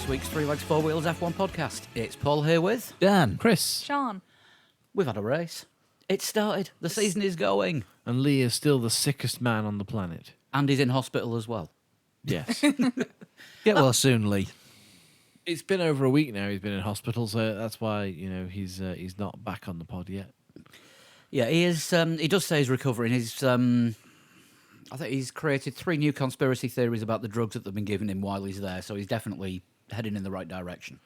this week's Three Legs Four Wheels F1 podcast. It's Paul here with Dan. Chris. Sean. We've had a race. It started. The season is going. And Lee is still the sickest man on the planet. And he's in hospital as well. Yes. Get well soon, Lee. It's been over a week now he's been in hospital, so that's why, he's not back on the pod yet. Yeah, he is. He does say he's recovering. I think he's created 3 new conspiracy theories about the drugs that they've been giving him while he's there, so he's definitely heading in the right direction.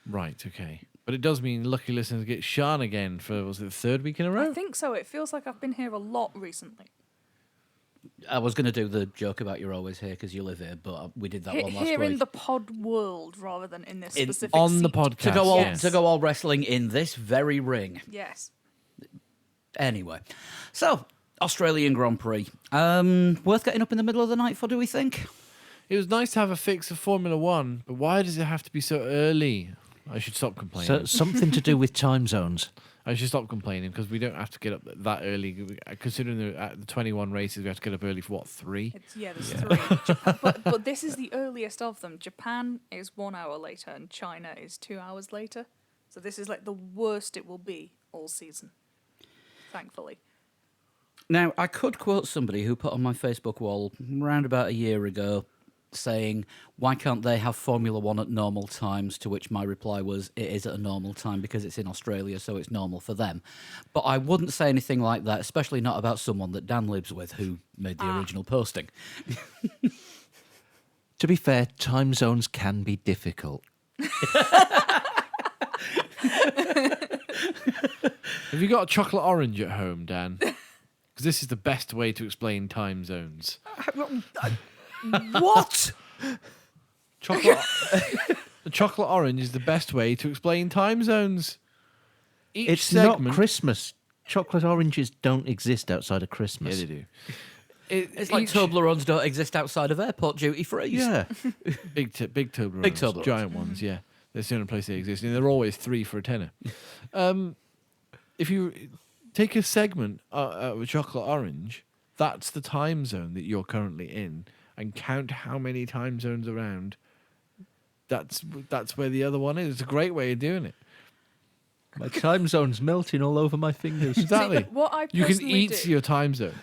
Right, okay. But it does mean lucky listeners get Sean again for, was it the 3rd week in a row? I think so. It feels like I've been here a lot recently. I was going to do the joke about you're always here because you live here, but we did that one last Here week. in the pod world rather than in this specific on the seat. podcast. to go all wrestling in this very ring. Yes. Anyway, so Australian Grand Prix. Worth getting up in the middle of the night for, do we think? It was nice to have a fix of Formula One, but why does it have to be so early? I should stop complaining. So something to do with time zones. I should stop complaining because we don't have to get up that early. Considering the 21 races, we have to get up early for what, 3? There's 3. but this is the earliest of them. Japan is 1 hour later and China is 2 hours later. So this is like the worst it will be all season. Thankfully. Now, I could quote somebody who put on my Facebook wall around about a year ago saying, why can't they have Formula One at normal times? To which my reply was, it is at a normal time because it's in Australia, so it's normal for them. But I wouldn't say anything like that, especially not about someone that Dan lives with who made the original posting. To be fair, time zones can be difficult. Have you got a chocolate orange at home, Dan? Because this is the best way to explain time zones. What? The chocolate orange is the best way to explain time zones. Each It's segment, not Christmas. Chocolate oranges don't exist outside of Yeah, Christmas. they do. It's like Toblerones don't exist outside of airport duty free. Yeah. Big Toblerones. Big Toblerones. Giant ones, yeah. That's the only place they exist. And they're always 3 for a tenner. If you take a segment of a chocolate orange, that's the time zone that you're currently in, and count how many time zones around. That's where the other one is. It's a great way of doing it. My time zone's melting all over my fingers. Exactly. See, what I You can personally eat do, your time zone.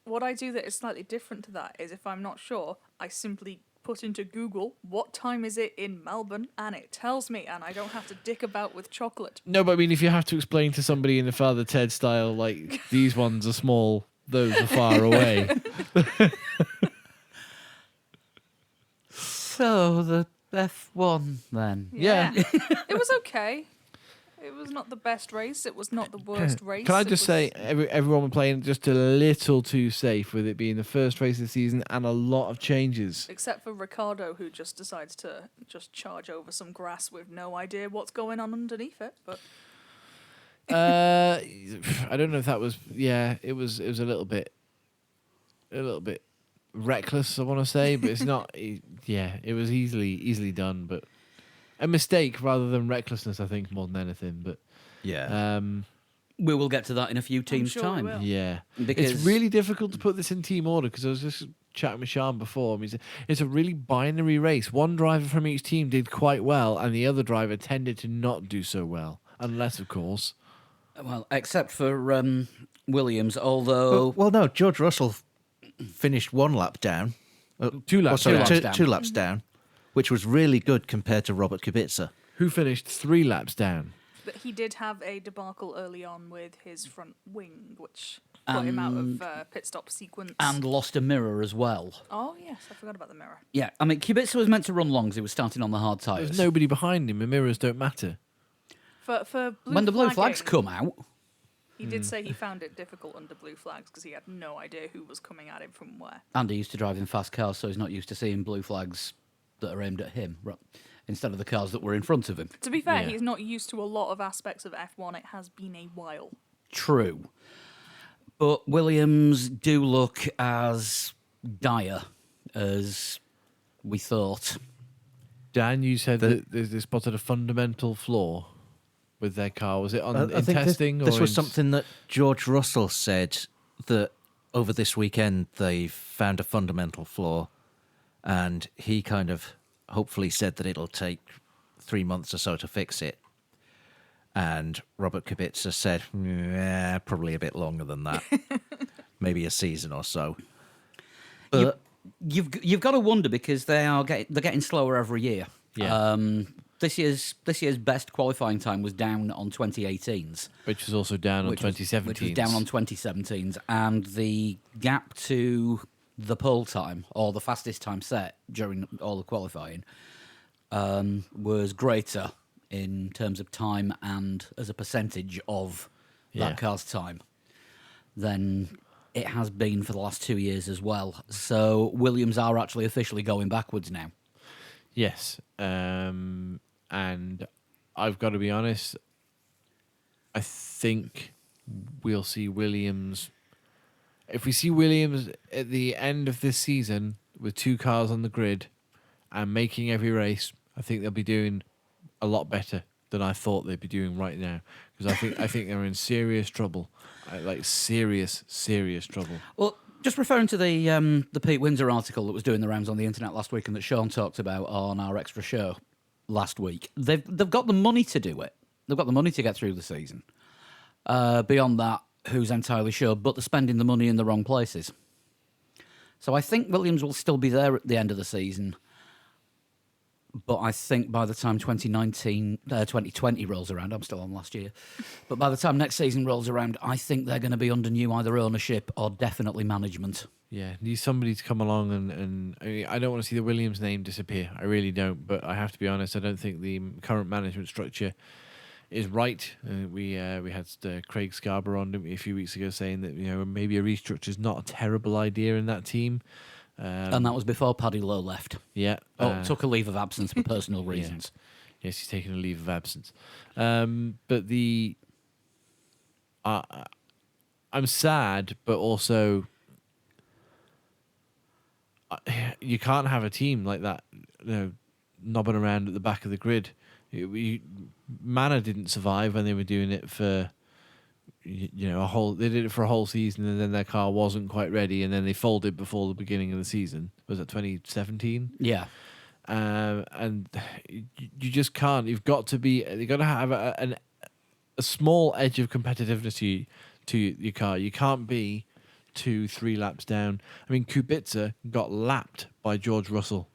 what I do that is slightly different to that is if I'm not sure, I simply put into Google, what time is it in Melbourne? And it tells me, and I don't have to dick about with chocolate. No, but I mean, if you have to explain to somebody in the Father Ted style, like, these ones are small, those are far away. So, the F1 then. Yeah. It was okay. It was not the best race. It was not the worst race. Can I It just was- say, everyone were playing just a little too safe with it being the first race of the season and a lot of changes. Except for Ricardo, who just decides to just charge over some grass with no idea what's going on underneath it. But I don't know if that was. Yeah, it was a little bit reckless. I want to say, but it's not. Yeah, it was easily done, but a mistake rather than recklessness. I think more than anything, but Yeah. We will get to that in a few teams' sure we time. will. yeah, Because it's really difficult to put this in team order because I was just chatting with Sean before. I mean, it's a really binary race. One driver from each team did quite well, and the other driver tended to not do so well, unless, of course. Well, except for Williams, although... well, no, George Russell finished 1 lap down. 2 laps. Sorry, laps down. 2 laps down, which was really good compared to Robert Kubica. Who finished 3 laps down. But he did have a debacle early on with his front wing, which put him out of pit stop sequence. And lost a mirror as well. Oh, yes, I forgot about the mirror. Yeah, I mean, Kubica was meant to run long because he was starting on the hard tyres. There's nobody behind him. The mirrors don't matter. For blue When the blue flagging, flags come out, he did say he found it difficult under blue flags because he had no idea who was coming at him from where. Andy used to drive in fast cars, so he's not used to seeing blue flags that are aimed at him, instead of the cars that were in front of him. To be fair, Yeah. he's not used to a lot of aspects of F1. It has been a while. True. But Williams do look as dire as we thought. Dan, you said that they spotted a fundamental flaw with their car. Was it I in think testing? this or was in something that George Russell said, that over this weekend they found a fundamental flaw, and he kind of hopefully said that it'll take 3 months or so to fix it. And Robert Kubica said, probably a bit longer than that. Maybe a season or so. But You've got to wonder because they're getting slower every year. Yeah. This year's best qualifying time was down on 2018's, Which was also down on which was 2017. down on 2017's, and the gap to the pole time or the fastest time set during all the qualifying was greater in terms of time and as a percentage of that Yeah. car's time than it has been for the last 2 years as well. So Williams are actually officially going backwards now. Yes. And I've got to be honest, I think we'll see Williams. If we see Williams at the end of this season with 2 cars on the grid and making every race, I think they'll be doing a lot better than I thought they'd be doing right now. Because I think they're in serious trouble, like serious trouble. Well, just referring to the Pete Windsor article that was doing the rounds on the internet last week and that Sean talked about on our extra show last week, they've got the money to do it. They've got the money to get through the season. Beyond that, who's entirely sure? But they're spending the money in the wrong places. So I think Williams will still be there at the end of the season. But I think by the time 2020 rolls around, I'm still on last year, but by the time next season rolls around, I think they're going to be under new either ownership or definitely management. Yeah, need somebody to come along and I mean, I don't want to see the Williams name disappear. I really don't. But I have to be honest, I don't think the current management structure is right. We had Craig Scarborough on a few weeks ago saying that maybe a restructure is not a terrible idea in that team. And that was before Paddy Lowe left. Yeah. Took a leave of absence for personal reasons. Yes, he's taken a leave of absence. But I'm sad, but also you can't have a team like that, knobbing around at the back of the grid. Manor didn't survive when they were doing it for a whole. They did it for a whole season, and then their car wasn't quite ready, and then they folded before the beginning of the season. Was that 2017? Yeah. And you just can't. You've got to have a small edge of competitiveness to your car. You can't be 2-3 laps down. I mean, Kubica got lapped by George Russell.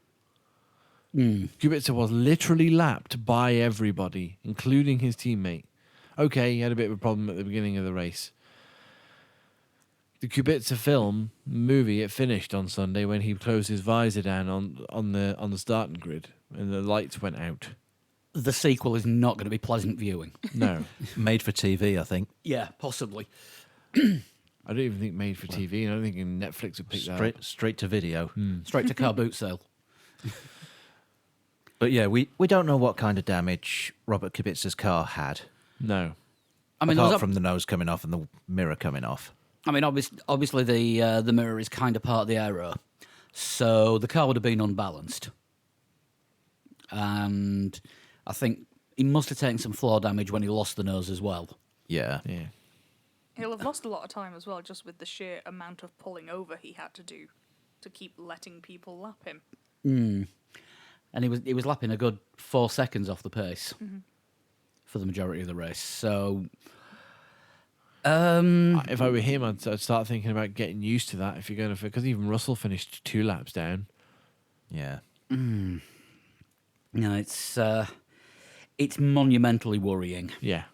Kubica was literally lapped by everybody, including his teammate. Okay, he had a bit of a problem at the beginning of the race. The Kubica movie, it finished on Sunday when he closed his visor down on the starting grid and the lights went out. The sequel is not going to be pleasant viewing. No. made for TV, I think. Yeah, possibly. I don't even think made for TV. I don't think Netflix would pick that up. Straight to video. Straight to car boot sale. But yeah, we don't know what kind of damage Robert Kubica's car had. No. I mean, Apart from the nose coming off and the mirror coming off. I mean, obviously the mirror is kind of part of the aero, so the car would have been unbalanced. And I think he must have taken some floor damage when he lost the nose as well. Yeah. Yeah. He'll have lost a lot of time as well, just with the sheer amount of pulling over he had to do to keep letting people lap him. And he was lapping a good 4 seconds off the pace for the majority of the race. So, If I were him, I'd start thinking about getting used to that. If you're going to, because even Russell finished 2 laps down. Yeah. no, it's monumentally worrying. Yeah.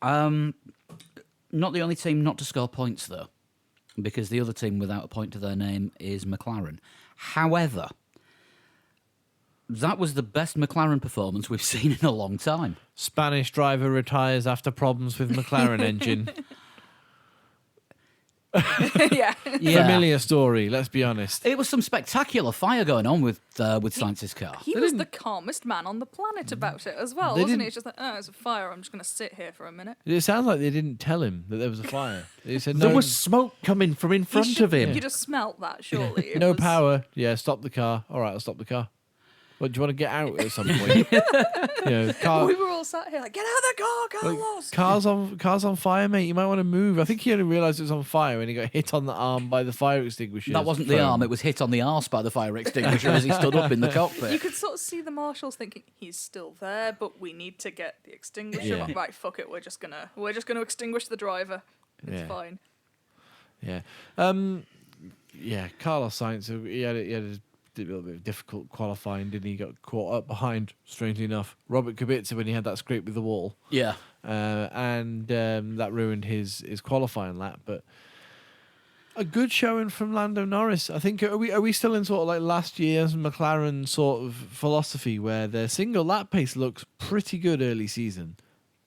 Not the only team not to score points, though, because the other team without a point to their name is McLaren. However, that was the best McLaren performance we've seen in a long time. Spanish driver retires after problems with McLaren engine. Yeah. Familiar story, let's be honest. It was some spectacular fire going on with Sainz's car. He was the calmest man on the planet about it as well, They wasn't didn't- he? It's just like, oh, it's a fire, I'm just going to sit here for a minute. It sounds like they didn't tell him that there was a fire. They said There no, was smoke coming from in front of him. You just smelt that, surely. It no was- power. Yeah, stop the car. All right, I'll stop the car. What, do you want to get out at some point? We were all sat here like, get out of the car, Carlos. Car's on fire, mate. You might want to move. I think he only realised it was on fire when he got hit on the arm by the fire extinguisher. That wasn't the arm; it was hit on the arse by the fire extinguisher as he stood up in the You cockpit. could sort of see the marshals thinking he's still there, but we need to get the extinguisher. Yeah. Right, fuck it. We're just gonna extinguish the driver. It's Yeah. fine. Yeah. Carlos Sainz, he had a little bit of difficult qualifying, didn't he? He got caught up behind, strangely enough, Robert Kubica when he had that scrape with the wall. Yeah, And that ruined his qualifying lap. But a good showing from Lando Norris. I think are we still in sort of like last year's McLaren sort of philosophy where their single lap pace looks pretty good early season,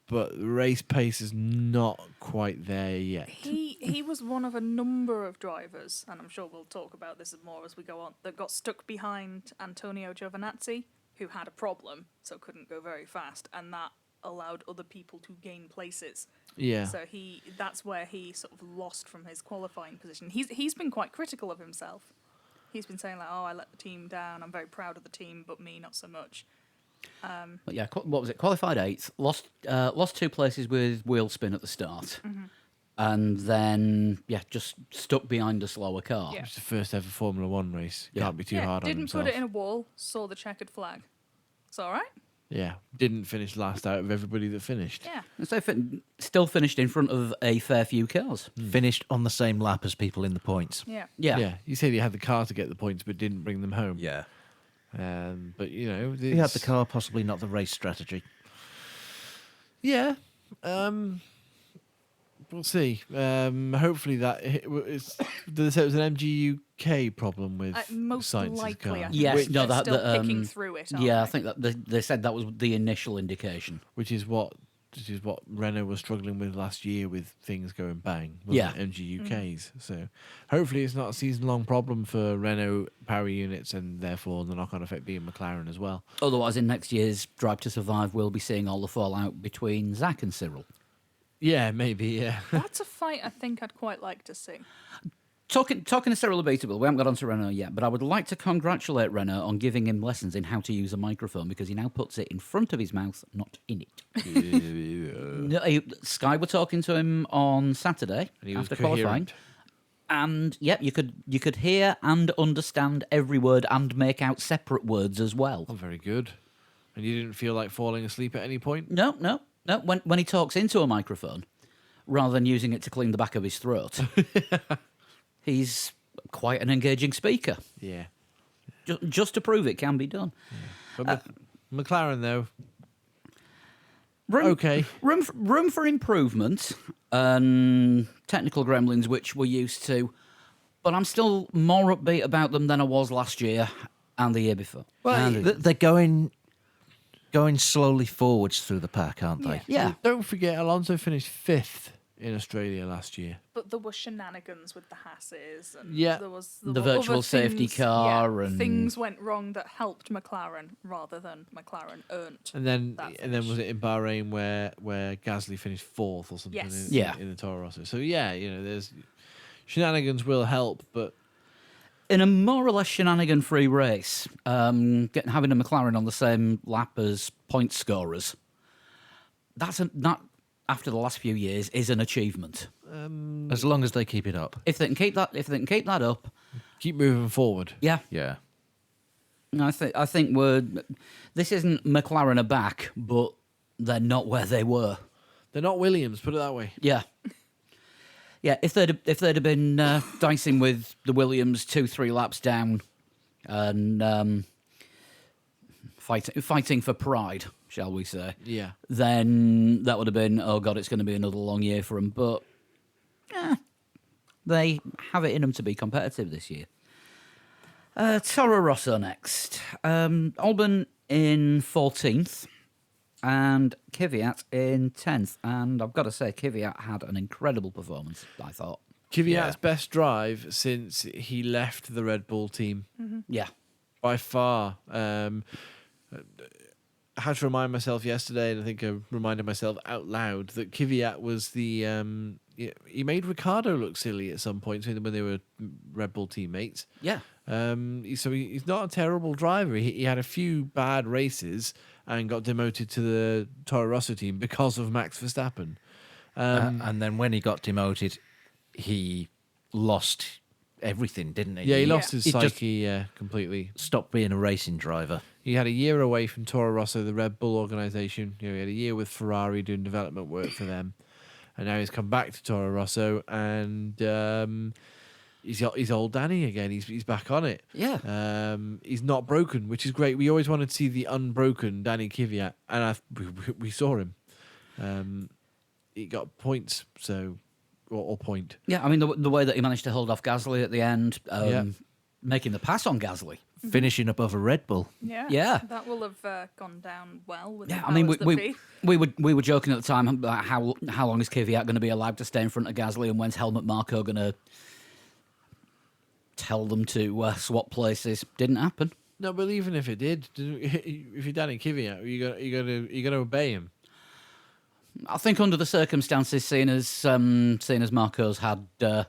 but race pace is not quite there yet. He was one of a number of drivers, and I'm sure we'll talk about this more as we go on, that got stuck behind Antonio Giovinazzi, who had a problem, so couldn't go very fast, and that allowed other people to gain places. Yeah. So that's where he sort of lost from his qualifying position. He's been quite critical of himself. He's been saying like, "Oh, I let the team down. I'm very proud of the team, but me not so much." but yeah, what was it? Qualified 8th, lost 2 places with wheel spin at the start, and then just stuck behind a slower car. Yeah. It's the first ever Formula One race. Yeah. Can't be too hard on didn't himself. put it in a wall. Saw the checkered flag. It's all right. Yeah. Didn't finish last out of everybody that finished. Yeah. So still finished in front of a fair few cars. Finished on the same lap as people in the points. Yeah. Yeah. You said he had the car to get the points, but didn't bring them home. Yeah. But He had the car, possibly not the race strategy. Yeah. We'll see. Hopefully that they said it was an MGUK problem with Most Sainz's likely, car. I think Yes, they're no, still that, picking through it. aren't Yeah, I they? think that they said that was the initial indication. Which is what Renault was struggling with last year with things going bang. Yeah. MGUKs. So hopefully it's not a season-long problem for Renault power units and therefore the knock-on effect being McLaren as well. Otherwise, in next year's Drive to Survive, we'll be seeing all the fallout between Zach and Cyril. Yeah, maybe, yeah. That's a fight I think I'd quite like to see. Talking to Cyril Abitable, we haven't got onto Renault yet, but I would like to congratulate Renault on giving him lessons in how to use a microphone because he now puts it in front of his mouth, not in it. No, Sky were talking to him on Saturday And he was after qualifying, coherent. and you could hear and understand every word and make out separate words as well. Oh, very good. And you didn't feel like falling asleep at any point? No. When he talks into a microphone, rather than using it to clean the back of his throat, he's quite an engaging speaker. Yeah. Just to prove it can be done. But McLaren, though, Room, okay. Room for improvement and technical gremlins, which we're used to, but I'm still more upbeat about them than I was last year and the year before. Well, they're going slowly forwards through the pack, aren't they? Yeah. Don't forget, Alonso finished 5th in Australia last year. But there were shenanigans with the Hasses, and Yeah. there was The were virtual other safety things- car yeah, and- things went wrong that helped McLaren rather than McLaren earned. And then that was finish. it in Bahrain where Gasly finished 4th or something Yes. in the Toro Rosso. So yeah, there's shenanigans will help, but In a more or less shenanigan-free race, having a McLaren on the same lap as point scorers, that after the last few years is an achievement. As long as they keep it up. If they can keep that up, keep moving forward. yeah. Yeah. I think this isn't McLaren are back, but they're not where they were. They're not Williams, put it that way. Yeah. Yeah, if they'd have been dicing with the Williams 2-3 laps down and fighting for pride, shall we say, Yeah. then that would have been, oh God, it's going to be another long year for them. But they have it in them to be competitive this year. Toro Rosso next. Albon in 14th and Kvyat in 10th. And I've got to say, Kvyat had an incredible performance, I thought. Kvyat's best drive since he left the Red Bull team Yeah. by far. I had to remind myself yesterday, and I think I reminded myself out loud that Kvyat was the he made Ricardo look silly at some points when they were Red Bull teammates. Yeah. So he's not a terrible driver. He had a few bad races and got demoted to the Toro Rosso team because of Max Verstappen. And then when he got demoted, he lost everything, didn't he? Yeah, he lost his He just psyche completely. stopped being a racing driver. He had a year away from Toro Rosso, the Red Bull organization. He had a year with Ferrari doing development work for them, and now he's come back to Toro Rosso, and he's got his old Danny again. He's back on it. Yeah. He's not broken, which is great. We always wanted to see the unbroken Danny Kvyat, and we saw him. He got points, or point. Yeah, I mean, the way that he managed to hold off Gasly at the end, Yeah. making the pass on Gasly. Finishing above a Red Bull. Yeah. Yeah. That will have gone down well with Yeah, the I mean, powers that be. we were joking at the time about how long is Kvyat going to be allowed to stay in front of Gasly, and when's Helmut Marko going to tell them to swap places? Didn't happen. No, but even if it did, if you're Danny Kvyat, you gonna obey him. I think under the circumstances, seeing as Marco's had a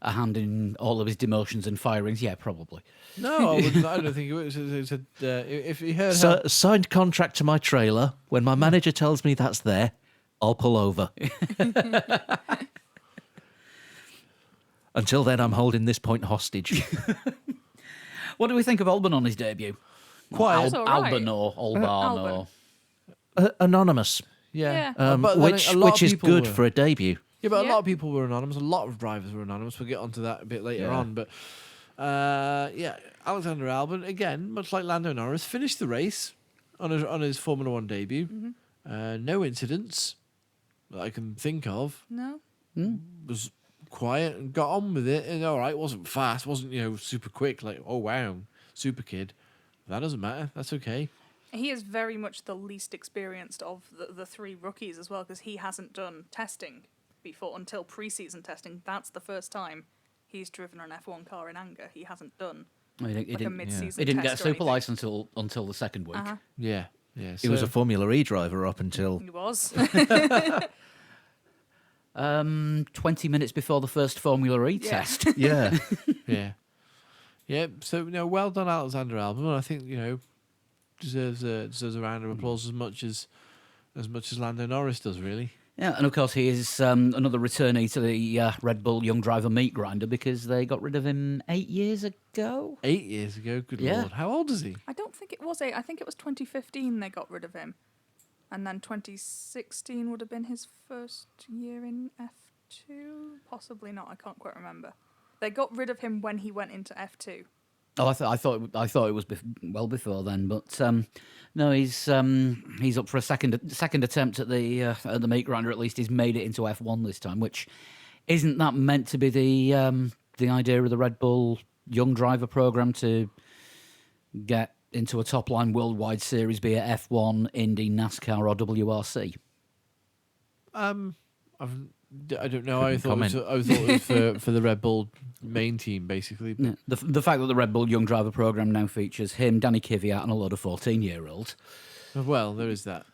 hand in all of his demotions and firings, yeah, probably. No, I don't think it was. If he heard So, signed contract to my trailer. When my manager tells me that's there, I'll pull over. Until then, I'm holding this point hostage. What do we think of Albon on his debut? Quiet. That's all right. Albon or Albano? Albon. Anonymous, yeah, Yeah. but then which a lot of is people good were. for a debut. Yeah, but a Yeah. lot of people were anonymous. A lot of drivers were anonymous. We'll get onto that a bit later Yeah. on. But yeah, Alexander Albon again, much like Lando Norris, finished the race on his Formula One debut. No incidents that I can think of. No. Was quiet and got on with it. And all right, wasn't fast, wasn't super quick. Like oh wow, super kid. That doesn't matter. That's okay. He is very much the least experienced of the three rookies as well, because he hasn't done testing before until preseason testing. That's the first time he's driven an F1 car in anger. He hasn't done He like a didn't, mid-season. he didn't get a test or super anything. license until the second week. Uh-huh. Yeah. He was a Formula E driver up until He was. 20 minutes before the first Formula E Yeah. test. yeah. yeah. So well done, Alexander Albon. I think deserves a round of applause as much as Lando Norris does, really. Yeah, and of course he is another returnee to the Red Bull Young Driver Meat Grinder because they got rid of him 8 years ago. 8 years ago, good Yeah. lord. How old is he? I don't think it was 8. I think it was 2015 they got rid of him. And then 2016 would have been his first year in F2? Possibly not, I can't quite remember. They got rid of him when he went into F2. Oh, I thought it was well before then, but no, he's up for a second attempt at the meat grinder. At least he's made it into F1 this time, which isn't that meant to be the idea of the Red Bull Young Driver program to get into a top line worldwide series, be it F1, Indy, NASCAR, or WRC. I don't know. I thought it was for the Red Bull main team, basically. Yeah. The fact that the Red Bull Young Driver program now features him, Danny Kvyat, and a lot of 14-year-olds. Well, there is that.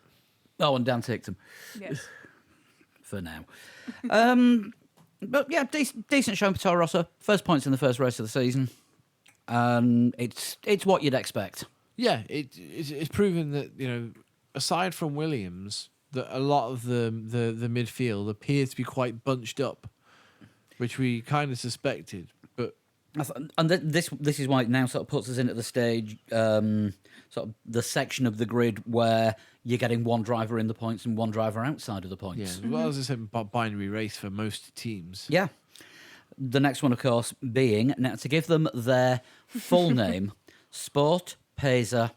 Oh, and Dan Tickton. Yes. For now. But yeah, decent showing for Toro Rosso. First points in the first race of the season. It's what you'd expect. Yeah, it's proven that aside from Williams, that a lot of the midfield appears to be quite bunched up, which we kind of suspected. But And this is why it now sort of puts us in at the stage, sort of the section of the grid where you're getting one driver in the points and one driver outside of the points. yeah, as well as I said, binary race for most teams. Yeah. The next one, of course, being, now to give them their full name, Sport Pesa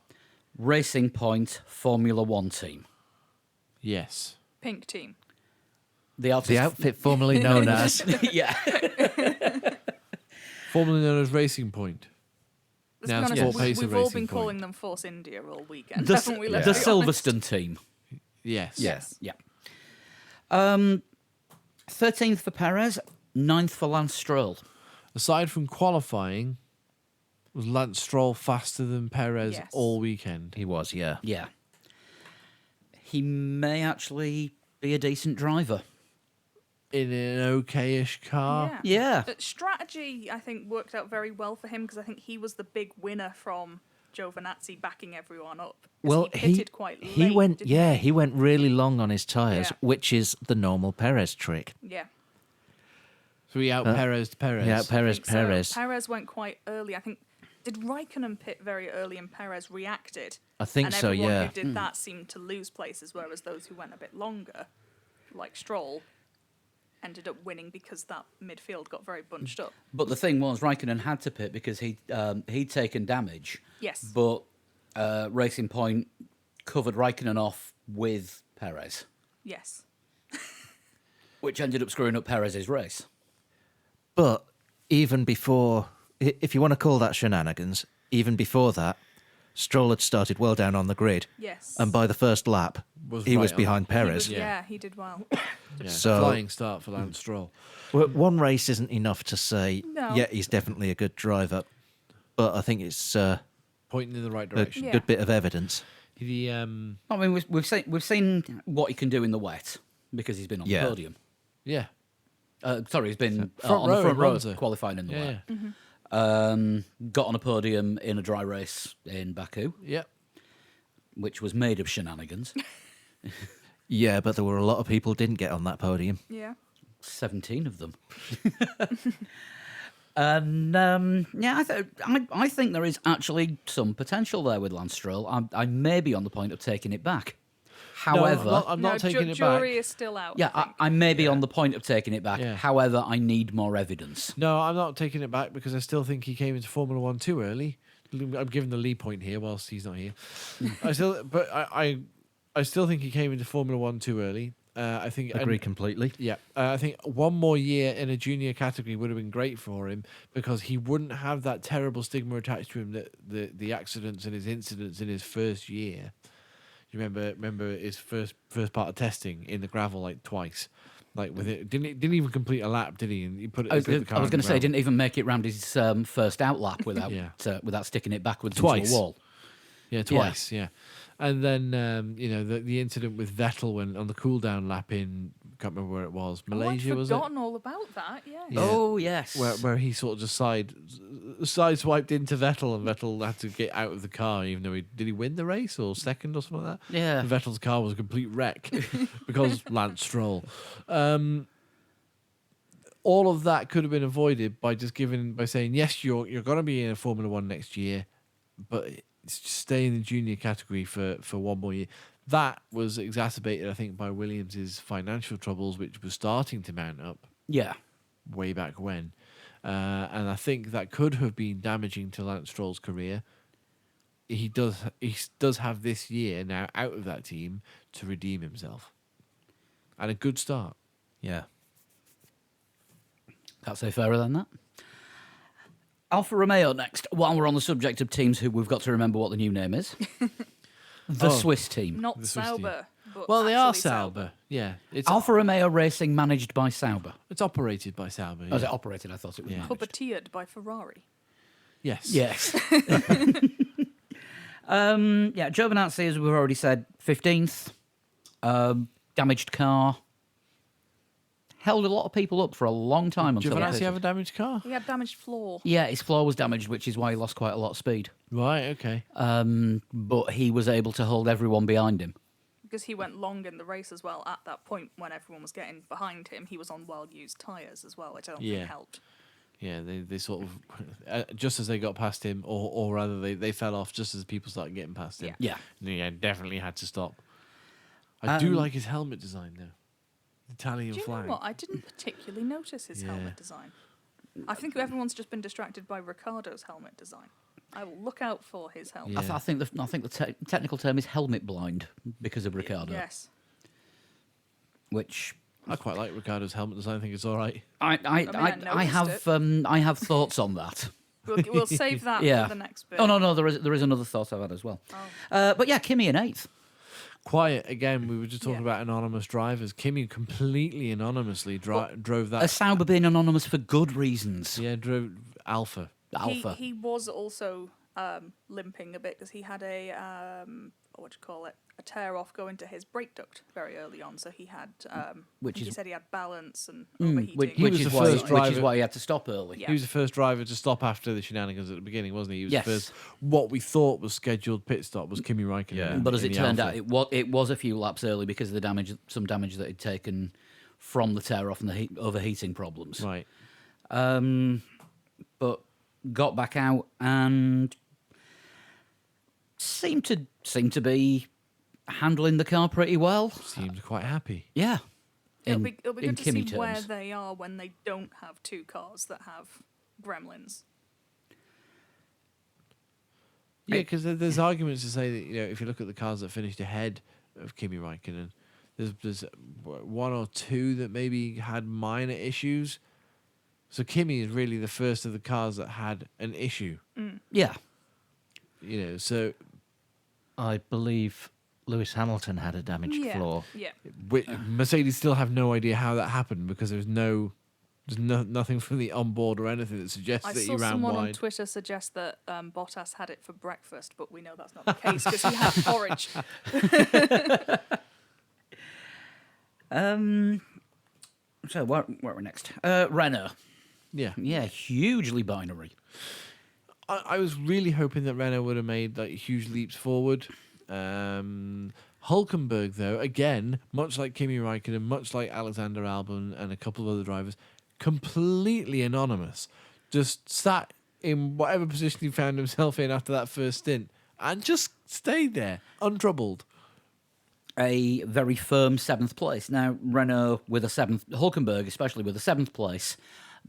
Racing Point Formula One Team. Yes. Pink team. The outfit formerly known as yeah. Formerly known as Racing Point. Let's Now be honest, Sport Pacer we've all Racing been Point. calling them Force India all weekend, The haven't we? Let's be honest. Silverstone team. Yes. Yes. Yeah. 13th for Perez, 9th for Lance Stroll. Aside from qualifying, was Lance Stroll faster than Perez Yes. all weekend? he was, yeah. Yeah. He may actually be a decent driver. in an okayish car. Yeah. Strategy, I think, worked out very well for him because I think he was the big winner from Giovinazzi backing everyone up. 'Cause Well, he pitted quite late. he went, didn't yeah, he went really long on his tires, Yeah. which is the normal Perez trick. Yeah. So he out Perez Perez. Yeah, I Perez, think so. Perez. Perez went quite early. I think, did Raikkonen pit very early and Perez reacted? I think and so, everyone yeah. who did that seemed to lose places, whereas those who went a bit longer, like Stroll, ended up winning because that midfield got very bunched up. But the thing was, Raikkonen had to pit because he'd taken damage. Yes. But Racing Point covered Raikkonen off with Perez, Yes. which ended up screwing up Perez's race. But even before, if you want to call that shenanigans, even before that, Stroll had started well down on the grid. Yes. And by the first lap, he right was on. behind He Perez. was- Yeah. yeah, he did well. Yeah, So- flying start for Lance Stroll. Well, one race isn't enough to say, No. yeah, he's definitely a good driver. But I think it's Pointing in the right a direction. Yeah. good bit of evidence. The I mean, we've seen what he can do in the wet because he's been on Yeah. the podium. yeah. Sorry, he's been Front on the row front in row Monza. qualifying in the Yeah, wet. Got on a podium in a dry race in Baku, yeah. which was made of shenanigans. Yeah, but there were a lot of people who didn't get on that podium. Yeah. 17 of them. And yeah, I think there is actually some potential there with Lance Stroll. I may be on the point of taking it back. However, no, I'm not taking it back. Jury is still out. yeah, I think. I may be on the point of taking it back. Yeah. However, I need more evidence. No, I'm not taking it back because I still think he came into Formula One too early. I'm giving the Lee point here whilst he's not here. I still think he came into Formula One too early. I think Agree completely. Yeah, I think one more year in a junior category would have been great for him because he wouldn't have that terrible stigma attached to him that the accidents and his incidents in his first year. You remember his first part of testing in the gravel like twice, like with it didn't even complete a lap, did he? And he put it. I was he put the car going in to the say, gravel. didn't even make it round his first out lap without Yeah. without sticking it backwards Twice. into a wall. Yeah, twice. Yeah, and then the incident with Vettel when on the cool down lap in can't remember where it was, Malaysia I'd was it? forgotten all about that. Yeah. Yeah. Oh yes. Where he sort of just sideswiped into Vettel and Vettel had to get out of the car even though did he win the race or second or something like that? Yeah. And Vettel's car was a complete wreck because Lance Stroll. All of that could have been avoided by saying yes, you're going to be in a Formula One next year, but stay in the junior category for one more year. That was exacerbated, I think, by Williams' financial troubles, which was starting to mount up Yeah. way back when. And I think that could have been damaging to Lance Stroll's career. He does have this year now out of that team to redeem himself. And a good start. Yeah. Can't say fairer than that. Alfa Romeo next. While we're on the subject of teams who we've got to remember what the new name is. The Swiss team. Not The Swiss team. Sauber. But Well, they are actually Sauber. Yeah. It's Alfa Romeo Racing managed by Sauber. it's operated by Sauber. Oh, is yeah. it operated? I thought it was Yeah. managed. Puppeteered by Ferrari. Yes. Yes. Yeah, Giovinazzi, as we've already said, 15th. Damaged car. Held a lot of people up for a long time until Giovinazzi it have a damaged car? He had damaged floor. Yeah, his floor was damaged, which is why he lost quite a lot of speed. Right, okay. But he was able to hold everyone behind him. Because he went long in the race as well. At that point, when everyone was getting behind him, he was on well-used tyres as well, which I don't Yeah. think helped. Yeah, they sort of, just as they got past him, or rather they fell off just as people started getting past him. Yeah. Yeah, definitely had to stop. I do Um, like his helmet design, though. The Italian Do you flag. know what? I didn't particularly notice his Yeah. helmet design. I think everyone's just been distracted by Ricardo's helmet design. I will look out for his helmet. Yeah. I think the technical term is helmet blind because of Ricardo, Yes. which I quite like Ricardo's helmet design. I think it's all right. I noticed I have thoughts on that. We'll save that Yeah. for the next bit. Oh no, there is another thought I've had as well. But yeah, Kimi in 8th. Quiet again. We were just talking Yeah. about anonymous drivers. Kimi completely anonymously drove that. A Sauber being anonymous for good reasons. Yeah, drove Alpha. Alpha. He was also limping a bit because he had a a tear off going to his brake duct very early on. So he had, Which he is- said he had balance and Mm, overheating. which, He which was is the why, first which is driver- why he had to stop early. Yeah. He was the first driver to stop after the shenanigans at the beginning, wasn't he? He was Yes. the first. What we thought was scheduled pit stop was Kimi Räikkönen. Yeah. in- But as in it the turned Alpha. out, it was a few laps early because of the damage, some damage that he'd taken from the tear off and the overheating problems. Right. But got back out and seemed to be handling the car pretty well. Seemed quite happy. Yeah. It'll be in good to see Kimi where terms. they are when they don't have two cars that have gremlins. Yeah, because there's arguments to say that if you look at the cars that finished ahead of Kimi Räikkönen, there's one or two that maybe had minor issues. So Kimi is really the first of the cars that had an issue. Yeah. So I believe Lewis Hamilton had a damaged floor. Yeah. Mercedes still have no idea how that happened because there's nothing from the onboard or anything that suggests I that he saw ran someone on wide. Twitter suggest that Bottas had it for breakfast, but we know that's not the case because he had porridge. So where are we next? Renault. Yeah. Yeah, hugely binary. I was really hoping that Renault would have made huge leaps forward. Hulkenberg, though, again, much like Kimi Räikkönen, much like Alexander Albon and a couple of other drivers, completely anonymous. Just sat in whatever position he found himself in after that first stint and just stayed there, untroubled. A very firm seventh place. Now, Renault with a seventh, Hulkenberg especially with a seventh place,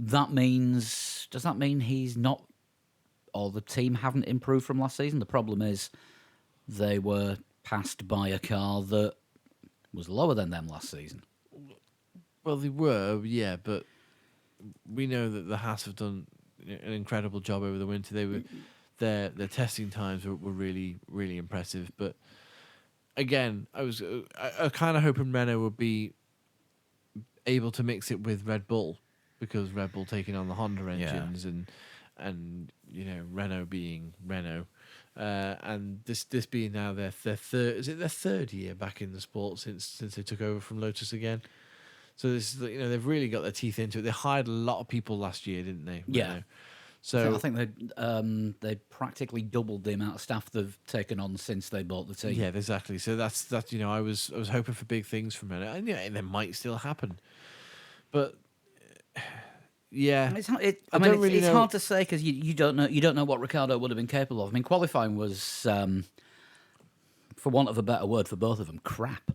does that mean he's not, or the team haven't improved from last season? The problem is they were passed by a car that was lower than them last season. Well, they were, yeah, but we know that the Haas have done an incredible job over the winter. They were their testing times were really, really impressive. But again, I kind of hoping Renault would be able to mix it with Red Bull because Red Bull taking on the Honda engines and Renault being Renault. And this being now their third year back in the sport since they took over from Lotus again. So this is, they've really got their teeth into it. They hired a lot of people last year, didn't they? Yeah. Renault? So I think they practically doubled the amount of staff they've taken on since they bought the team. yeah, exactly. So that's I was hoping for big things from Renault, and they might still happen, but yeah, It's really know. hard to say because you don't know what Ricciardo would have been capable of. I mean, qualifying was, for want of a better word for both of them, crap.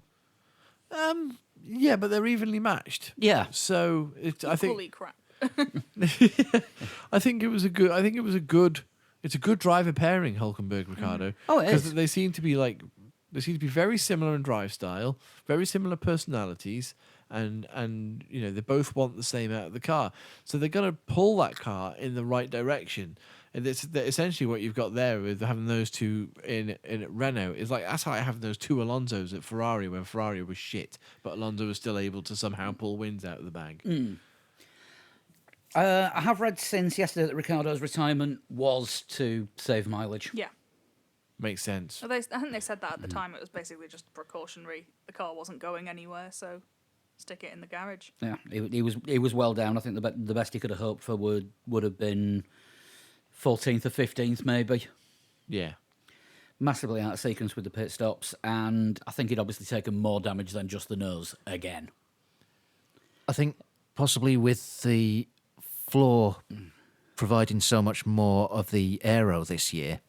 yeah, but they're evenly matched. Yeah, So I think Equally crap. I think it was a good. It's a good driver pairing, Hulkenberg Ricardo. Oh, it is. They seem to be very similar in drive style, very similar personalities, and they both want the same out of the car. So they're going to pull that car in the right direction. And it's essentially what you've got there with having those two in Renault. Is like that's how I have those two Alonsos at Ferrari when Ferrari was shit, but Alonso was still able to somehow pull wins out of the bag. I have read since yesterday that Ricciardo's retirement was to save mileage. Yeah. Makes sense. I think they said that at the time. It was basically just precautionary. The car wasn't going anywhere, so stick it in the garage. Yeah, he was well down. I think the best he could have hoped for would have been 14th or 15th, maybe. Yeah. Massively out of sequence with the pit stops, and I think he'd obviously taken more damage than just the nose again. I think possibly with the floor providing so much more of the aero this year,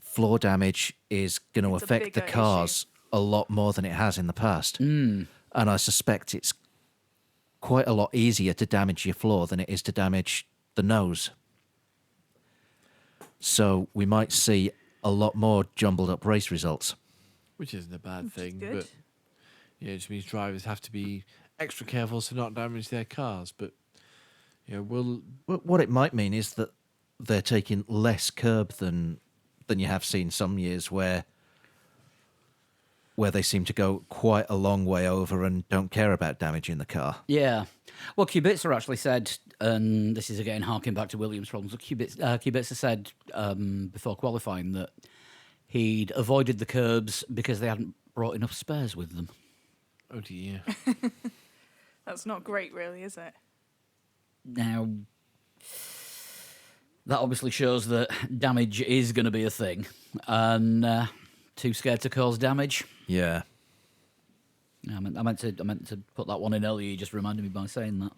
floor damage is going to It's a affect the bigger cars a lot more than it has in the past. And I suspect it's quite a lot easier to damage your floor than it is to damage the nose. So we might see a lot more jumbled up race results. Which isn't a bad thing, good. but it just means drivers have to be extra careful to not damage their cars. But What it might mean is that they're taking less curb than you have seen some years where they seem to go quite a long way over and don't care about damaging the car. Yeah. Well, Kubica actually said, and this is again harking back to Williams' problems, Kubica said before qualifying that He'd avoided the curbs because they hadn't brought enough spares with them. Oh dear. That's not great, really, is it? Now, that obviously shows that damage is going to be a thing, and too scared to cause damage. Yeah. I meant to put that one in earlier. You just reminded me by saying that.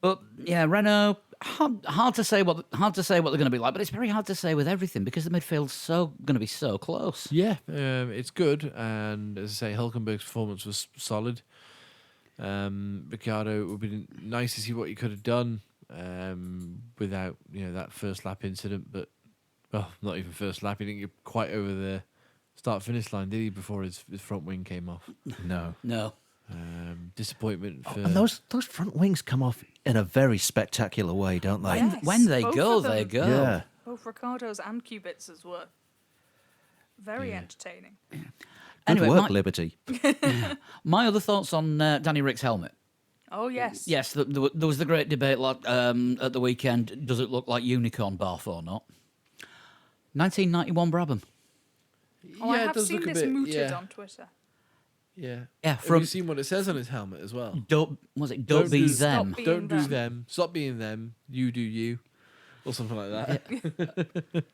But yeah, Renault. Hard to say what they're going to be like, but it's very hard to say with everything because the midfield's going to be so close. Yeah, it's good, and as I say, Hulkenberg's performance was solid. Ricciardo, it would be nice to see what he could have done without that first lap incident, but not even first lap. He didn't get quite over the start finish line, did he? Before his front wing came off. No. Disappointment for And those front wings come off in a very spectacular way, don't they? Yes, When they both go, of them. they go. Yeah. Both Ricardo's and Kubica's were very entertaining. Good Anyway, work, Liberty. my other thoughts on Danny Rick's helmet. Oh, yes. Yes, there was the great debate at the weekend. Does it look like unicorn barf or not? 1991 Brabham. Oh, I it have does seen look a this bit- mooted yeah. on Twitter. Yeah. Yeah, Have from you seen what it says on his helmet as well? don't be Don't do- them. Stop being Don't do them. them. Stop being them. You do you. Or something like that.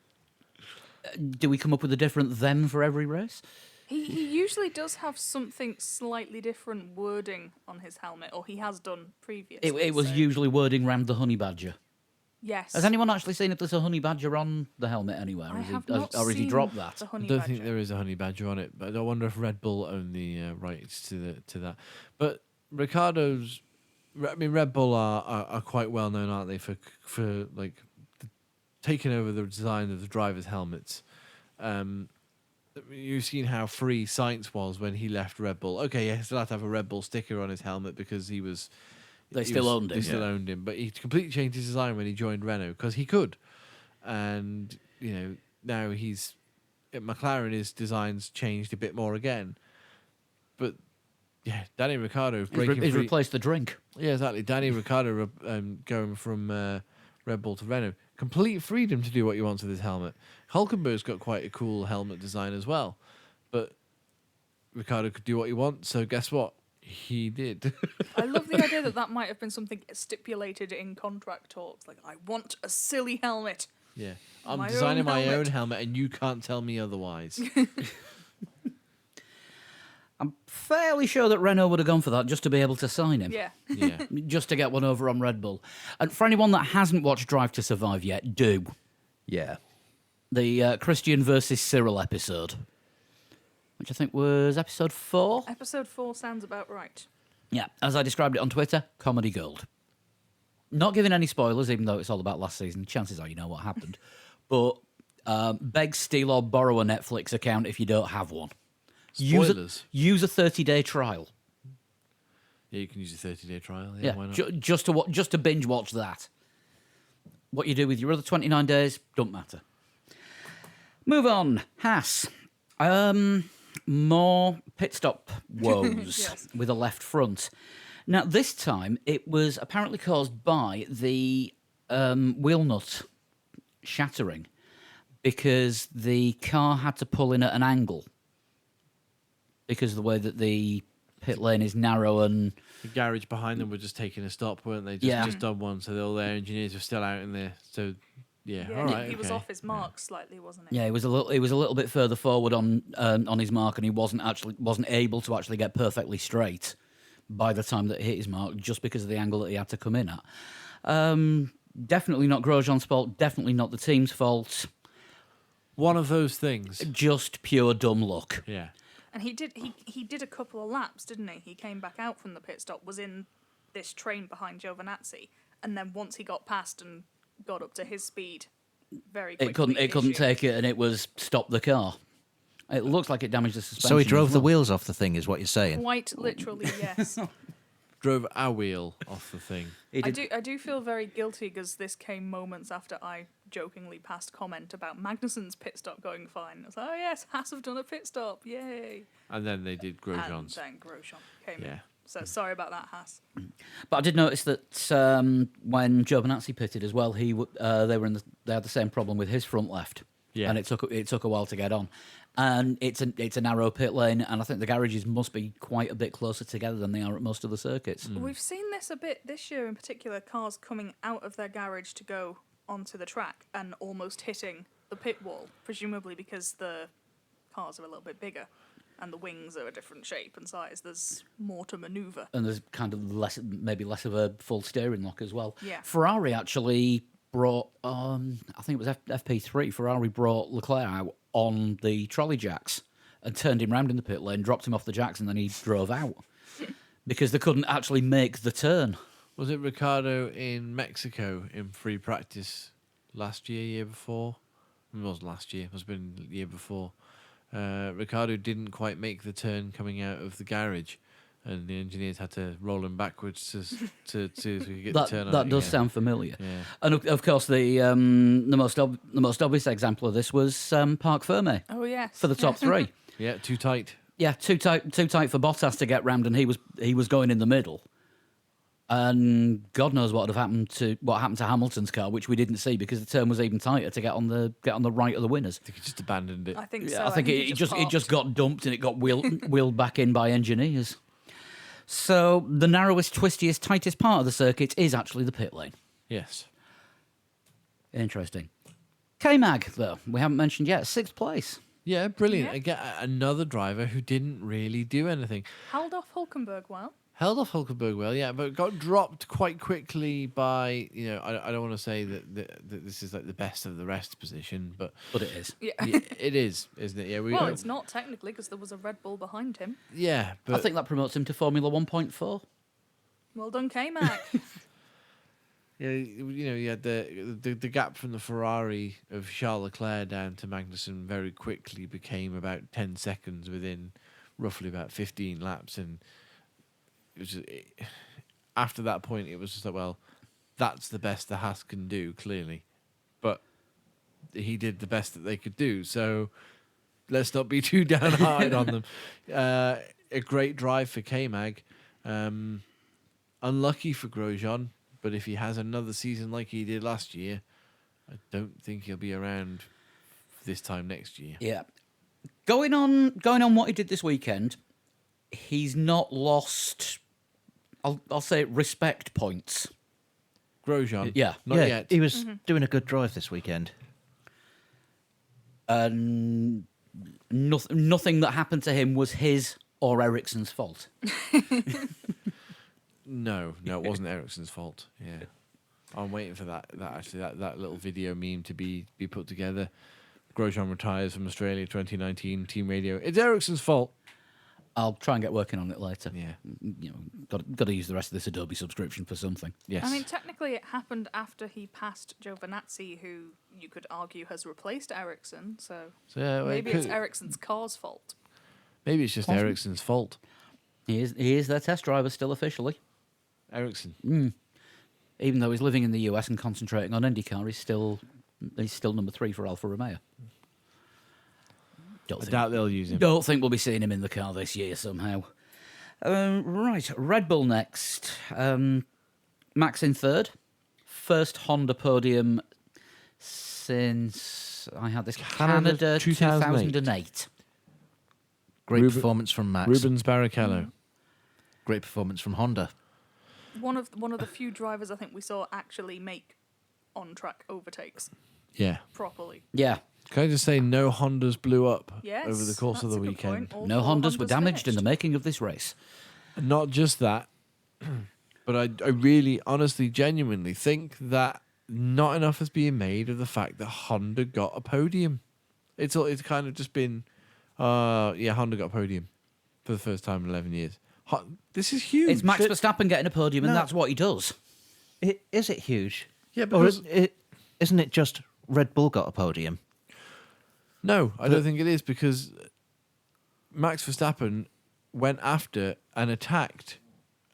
Do we come up with a different them for every race? He usually does have something slightly different wording on his helmet, or he has done previously. It was so- usually wording round the honey badger. Yes. Has anyone actually seen if there's a honey badger on the helmet anywhere? I Or have has not or has he seen dropped that? the I honey don't badger. think there is a honey badger on it, but I wonder if Red Bull own the rights to that. But Ricardo's, Red Bull are quite well known, aren't they, for like taking over the design of the drivers' helmets. You've seen how free Sainz was when he left Red Bull. Okay, he still had to have a Red Bull sticker on his helmet because he was. They still owned him. They still owned him, but he completely changed his design when he joined Renault because he could, and now he's at McLaren. His design's changed a bit more again, but yeah, Danny Ricciardo breaking He's free. replaced the drink. Yeah, exactly. Danny Ricciardo going from Red Bull to Renault. Complete freedom to do what he wants with his helmet. Hulkenberg's got quite a cool helmet design as well. But Ricciardo could do what he wants, so guess what? He did. I love the idea that might have been something stipulated in contract talks. Like, I want a silly helmet. Yeah. I'm My designing own my own helmet. helmet and you can't tell me otherwise. I'm fairly sure that Renault would have gone for that just to be able to sign him. Yeah. Yeah. Just to get one over on Red Bull. And for anyone that hasn't watched Drive to Survive yet, do. Yeah. The Christian versus Cyril episode, which I think was episode 4. Episode 4 sounds about right. Yeah, as I described it on Twitter, comedy gold. Not giving any spoilers, even though it's all about last season. Chances are you know what happened. But beg, steal, or borrow a Netflix account if you don't have one. Spoilers. Use a 30-day trial. Yeah, you can use a 30-day trial. Yeah, Yeah, why not? just to binge watch that. What you do with your other 29 days, don't matter. Move on. Haas. More pit stop woes Yes. with a left front. Now, this time, it was apparently caused by the wheel nut shattering because the car had to pull in at an angle because of the way that the pit lane is narrow and... The garage behind them were just taking a stop, weren't they? Yeah. Just done one, so all their engineers were still out in there. So, yeah, Yeah, all right. he was okay. off his mark slightly, wasn't he? Yeah, he was a little bit further forward on his mark, and he wasn't able to actually get perfectly straight by the time that he hit his mark, just because of the angle that he had to come in at. Definitely not Grosjean's fault. Definitely not the team's fault. One of those things. Just pure dumb luck. Yeah. And he did a couple of laps, didn't he? He came back out from the pit stop, was in this train behind Giovinazzi, and then once he got past and got up to his speed, very quickly It couldn't issue. take it, and it was stop the car. It looks like it damaged the suspension. So he as drove the well. wheels off the thing, is what you're saying? Quite literally, yes. Drove our wheel off the thing. He I did- do feel very guilty because this came moments after I jokingly passed comment about Magnussen's pit stop going fine. I was like, oh yes, Haas have done a pit stop, yay! And then they did And Grosjean's. then Grosjean came in. Yeah. So sorry about that, Haas. But I did notice that when Giovinazzi pitted as well, they had the same problem with his front left. Yeah. and it took a while to get on. And it's a narrow pit lane, and I think the garages must be quite a bit closer together than they are at most of the circuits. We've seen this a bit this year in particular, cars coming out of their garage to go onto the track and almost hitting the pit wall, presumably because the cars are a little bit bigger and the wings are a different shape and size. There's more to manoeuvre. And there's kind of maybe less of a full steering lock as well. Yeah. Ferrari actually brought, I think it was FP3, Ferrari brought Leclerc out on the trolley jacks and turned him round in the pit lane, dropped him off the jacks, and then he drove out because they couldn't actually make the turn. Was it Ricardo in Mexico in free practice last year, year before? It wasn't last year. It must have been the year before. Ricardo didn't quite make the turn coming out of the garage, and the engineers had to roll him backwards to get the turn on. That it does again. sound familiar. Yeah. And of course, the most obvious example of this was Parc Ferme Oh, yes. for the top three. Yeah, too tight. Yeah, too tight for Bottas to get round, and he was going in the middle. And God knows what happened to Hamilton's car, which we didn't see because the turn was even tighter to get on the right of the winners. I think he just abandoned it. I think so. Yeah, I think it just got dumped and it got wheeled back in by engineers. So the narrowest, twistiest, tightest part of the circuit is actually the pit lane. Yes. Interesting. K-Mag, though, we haven't mentioned yet, 6th place. Yeah, brilliant. Yeah. Again, another driver who didn't really do anything. Held off Hulkenberg well. Held off Hulkenberg well, yeah, but got dropped quite quickly by, I don't want to say that this is like the best of the rest position, but But it is. Yeah. yeah, it is, isn't it? Yeah, Well, it's not technically because there was a Red Bull behind him. Yeah, I but think that promotes him to Formula 1.4. Well done, K-Mac. yeah, you had the gap from the Ferrari of Charles Leclerc down to Magnussen very quickly became about 10 seconds within roughly about 15 laps, and it was after that point it was just like, well, that's the best the Haas can do, clearly, but he did the best that they could do, so let's not be too downhearted on them. A great drive for K-Mag. Unlucky for Grosjean, but if he has another season like he did last year, I don't think he'll be around this time next year. Yeah. Going on what he did this weekend, he's not lost, I'll say respect points. Grosjean, Yeah. not yeah, yet. he was doing a good drive this weekend. And nothing that happened to him was his or Ericsson's fault. No, it wasn't Ericsson's fault. Yeah, I'm waiting for that little video meme to be put together. Grosjean retires from Australia 2019 team radio. It's Ericsson's fault. I'll try and get working on it later. Yeah. Got to use the rest of this Adobe subscription for something. Yes. I mean, technically, it happened after he passed Giovinazzi, who you could argue has replaced Ericsson. So yeah, well, maybe it's Ericsson's car's fault. Maybe it's just Possibly. Ericsson's fault. He is their test driver still officially. Ericsson. Even though he's living in the US and concentrating on IndyCar, he's still number 3 for Alfa Romeo. I doubt they'll use him. Don't think we'll be seeing him in the car this year somehow. Right, Red Bull next. Max in 3rd. First Honda podium since I had this Canada 2008. Great Ruben- performance from Max. Rubens Barrichello. Great performance from Honda. One of the few drivers I think we saw actually make on-track overtakes Yeah. properly. Yeah, Can I just say no Hondas blew up Yes, over the course of that's the a good point. weekend? All no four Hondas were damaged in the finished. making of this race. Not just that, but I really, honestly, genuinely think that not enough has been made of the fact that Honda got a podium. It's kind of just been, Honda got a podium for the first time in 11 years. This is huge. It's Max Shit. Verstappen getting a podium, and No. that's what he does. Is it huge? Yeah, Or because isn't it just Red Bull got a podium? no, I don't think it is, because Max Verstappen went after and attacked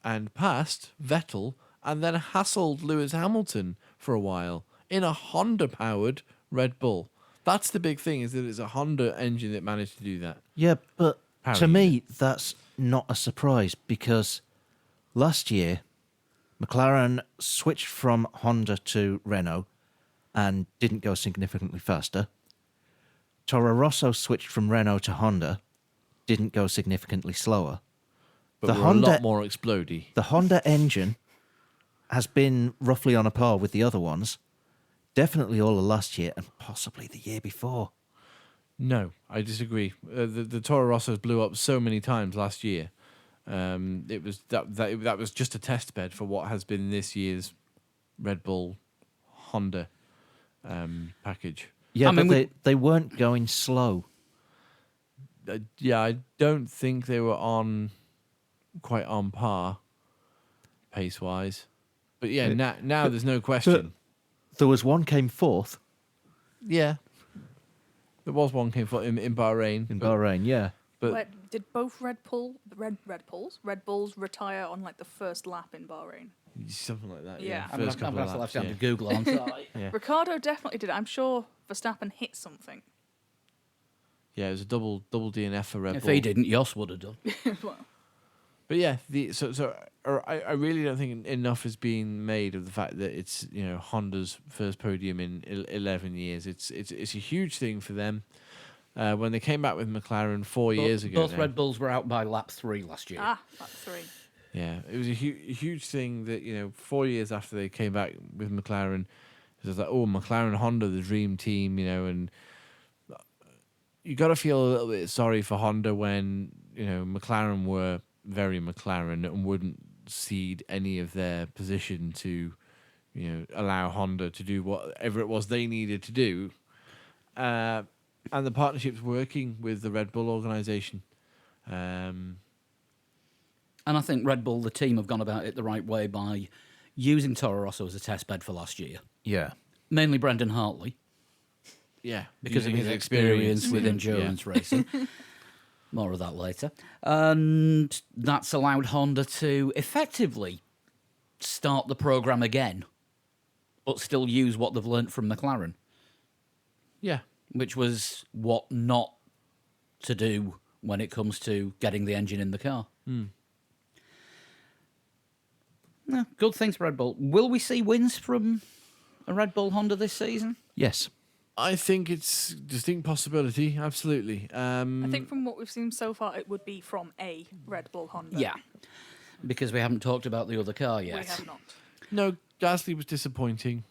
and passed Vettel and then hassled Lewis Hamilton for a while in a Honda-powered Red Bull. That's the big thing, is that it's a Honda engine that managed to do that. Yeah, but Power to me, that's not a surprise because last year, McLaren switched from Honda to Renault and didn't go significantly faster. Toro Rosso switched from Renault to Honda, didn't go significantly slower. But The we're Honda- a lot more explodey. The Honda engine has been roughly on a par with the other ones, definitely all of last year and possibly the year before. No, I disagree. The Toro Rossos blew up so many times last year. It was that was just a test bed for what has been this year's Red Bull Honda package. Yeah, I mean, but they weren't going slow. Yeah, I don't think they were quite on par pace wise. But yeah, now there's no question. There was one came fourth Yeah, there was one came for in Bahrain. in Bahrain, yeah. But Wait, did both Red Bulls retire on like the first lap in Bahrain? something like that. Yeah. Yeah, I'm first couple going of to laps. have to Yeah. Google on site. Yeah. Ricardo definitely did. I'm sure Verstappen hit something. Yeah, it was a double DNF for Red If Bull. he didn't, Jos would have done. Well, But yeah, I really don't think enough is being made of the fact that it's Honda's first podium in 11 years. It's a huge thing for them. When they came back with McLaren 4 years ago, Both now. Red Bulls were out by lap 3 last year. lap 3. Yeah, it was a huge thing that 4 years after they came back with McLaren, it was like, oh, McLaren Honda, the dream team, and you got to feel a little bit sorry for Honda when McLaren were very McLaren and wouldn't cede any of their position to allow Honda to do whatever it was they needed to do, and the partnership's working with the Red Bull organization. And I think Red Bull, the team, have gone about it the right way by using Toro Rosso as a test bed for last year. Yeah. Mainly Brendan Hartley, Yeah, because of using his experience with endurance racing. More of that later. And that's allowed Honda to effectively start the program again, but still use what they've learnt from McLaren, Yeah. which was what not to do when it comes to getting the engine in the car. No, good things for Red Bull. Will we see wins from a Red Bull Honda this season? Yes. I think it's a distinct possibility, absolutely. I think from what we've seen so far, it would be from a Red Bull Honda. Yeah, because we haven't talked about the other car yet. We have not. No, Gasly was disappointing,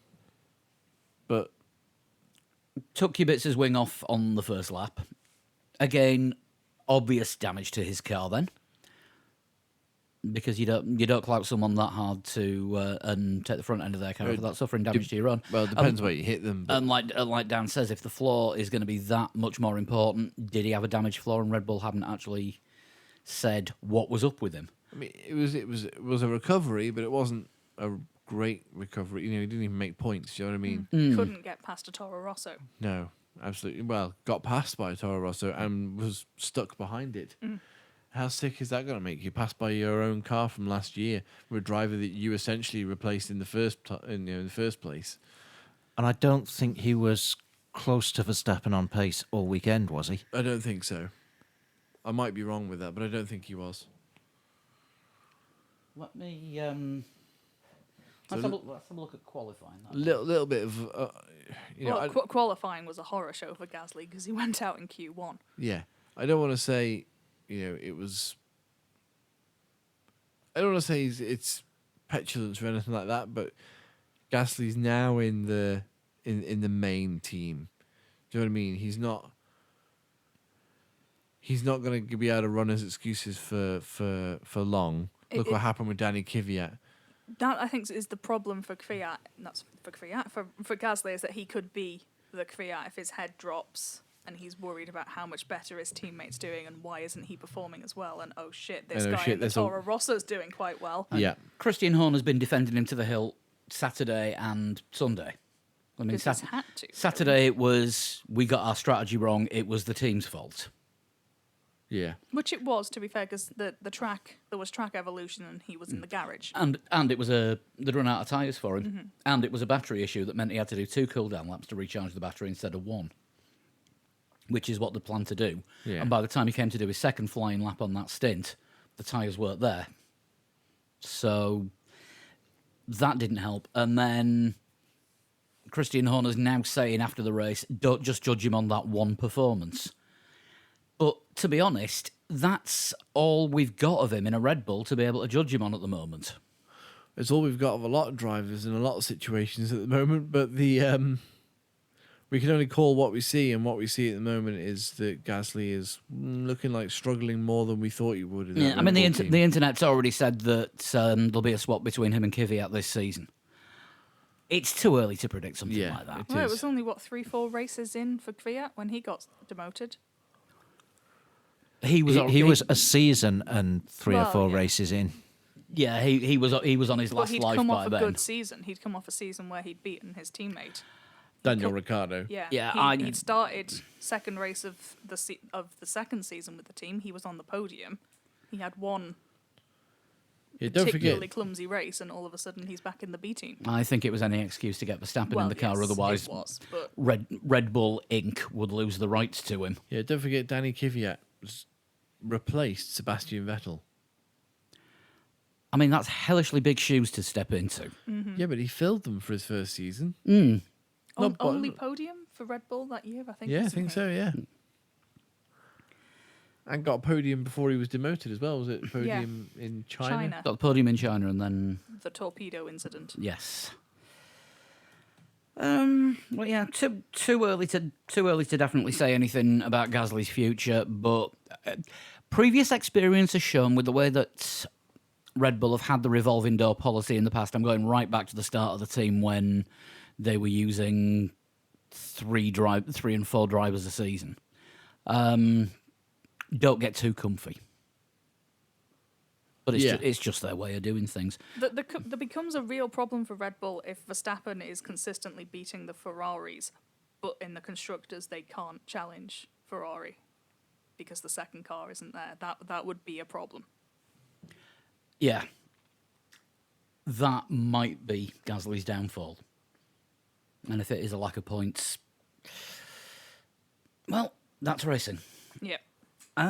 but Took Kubica's wing off on the first lap. Again, obvious damage to his car then, because you don't clout someone that hard to and take the front end of their car without suffering damage to your own. well, it depends where you hit them. But And like Dan says, if the floor is going to be that much more important, did he have a damaged floor? And Red Bull haven't actually said what was up with him. I mean, it was a recovery, but it wasn't a great recovery. He didn't even make points. Do you know what I mean? Couldn't get past a Toro Rosso. No, absolutely. Well, got passed by Toro Rosso and was stuck behind it. How sick is that going to make you? Passed by your own car from last year, with a driver that you essentially replaced in the first place. And I don't think he was close to Verstappen on pace all weekend, was he? I don't think so. I might be wrong with that, but I don't think he was. Let me So let's have a look at qualifying. A little bit of Qualifying was a horror show for Gasly because he went out in Q1. yeah. I don't want to say it was. I don't want to say it's petulance or anything like that, but Gasly's now in the main team. Do you know what I mean? He's not going to be able to run his excuses for long. Look what happened with Danny Kvyat. That I think is the problem for Kvyat. Not for Kvyat. For Gasly is that he could be the Kvyat if his head drops and he's worried about how much better his teammate's doing and why isn't he performing as well. And oh shit, this guy in the Toro Rosso's doing quite well. Yeah. Christian Horner has been defending him to the hill Saturday and Sunday. I mean, Because he's had to. Saturday it was we got our strategy wrong. It was the team's fault. Yeah. Which it was, to be fair, because there was track evolution and he was in the garage. And it was they'd run out of tyres for him. And it was a battery issue that meant he had to do 2 cool-down laps to recharge the battery instead of 1, which is what they planned to do. Yeah. And by the time he came to do his second flying lap on that stint, the tyres weren't there. So that didn't help. And then Christian Horner's now saying after the race, don't just judge him on that one performance. But to be honest, that's all we've got of him in a Red Bull to be able to judge him on at the moment. It's all we've got of a lot of drivers in a lot of situations at the moment. But the we can only call what we see, and what we see at the moment is that Gasly is looking like struggling more than we thought he would. In that Yeah, I mean, Red Bull team. the internet's already said that there'll be a swap between him and Kvyat this season. It's too early to predict something Yeah, like that. it Well, it is. was only, 3-4 races in for Kvyat when he got demoted. He was He was a season and 3 or Well, 4 yeah. races in. yeah, he was on his But last he'd life come by off a then. good season. He'd come off a season where he'd beaten his teammate. Daniel Ricciardo. Yeah, Yeah, he'd started second race of the second season with the team. He was on the podium. He had one Yeah, don't particularly forget. clumsy race, and all of a sudden he's back in the B team. I think it was any excuse to get Verstappen in the car, yes, otherwise it was, but Red Bull Inc. would lose the rights to him. Yeah, don't forget Danny Kvyat replaced Sebastian Vettel. I mean, that's hellishly big shoes to step into. Yeah, but he filled them for his first season. only podium for Red Bull that year, I think. Yeah, I wasn't think he? so. Yeah, and got a podium before he was demoted as well. Was it podium in China? Got the podium in China, and then The torpedo incident. yes. Well, yeah, too early to definitely say anything about Gasly's future. But previous experience has shown with the way that Red Bull have had the revolving door policy in the past. I'm going right back to the start of the team when they were using 3 and 4 drivers a season. Don't get too comfy. But Yeah. it's just their way of doing things. There becomes a real problem for Red Bull if Verstappen is consistently beating the Ferraris, but in the constructors they can't challenge Ferrari because the second car isn't there. That would be a problem. Yeah. That might be Gasly's downfall. And if it is a lack of points, well, that's racing. Yeah. But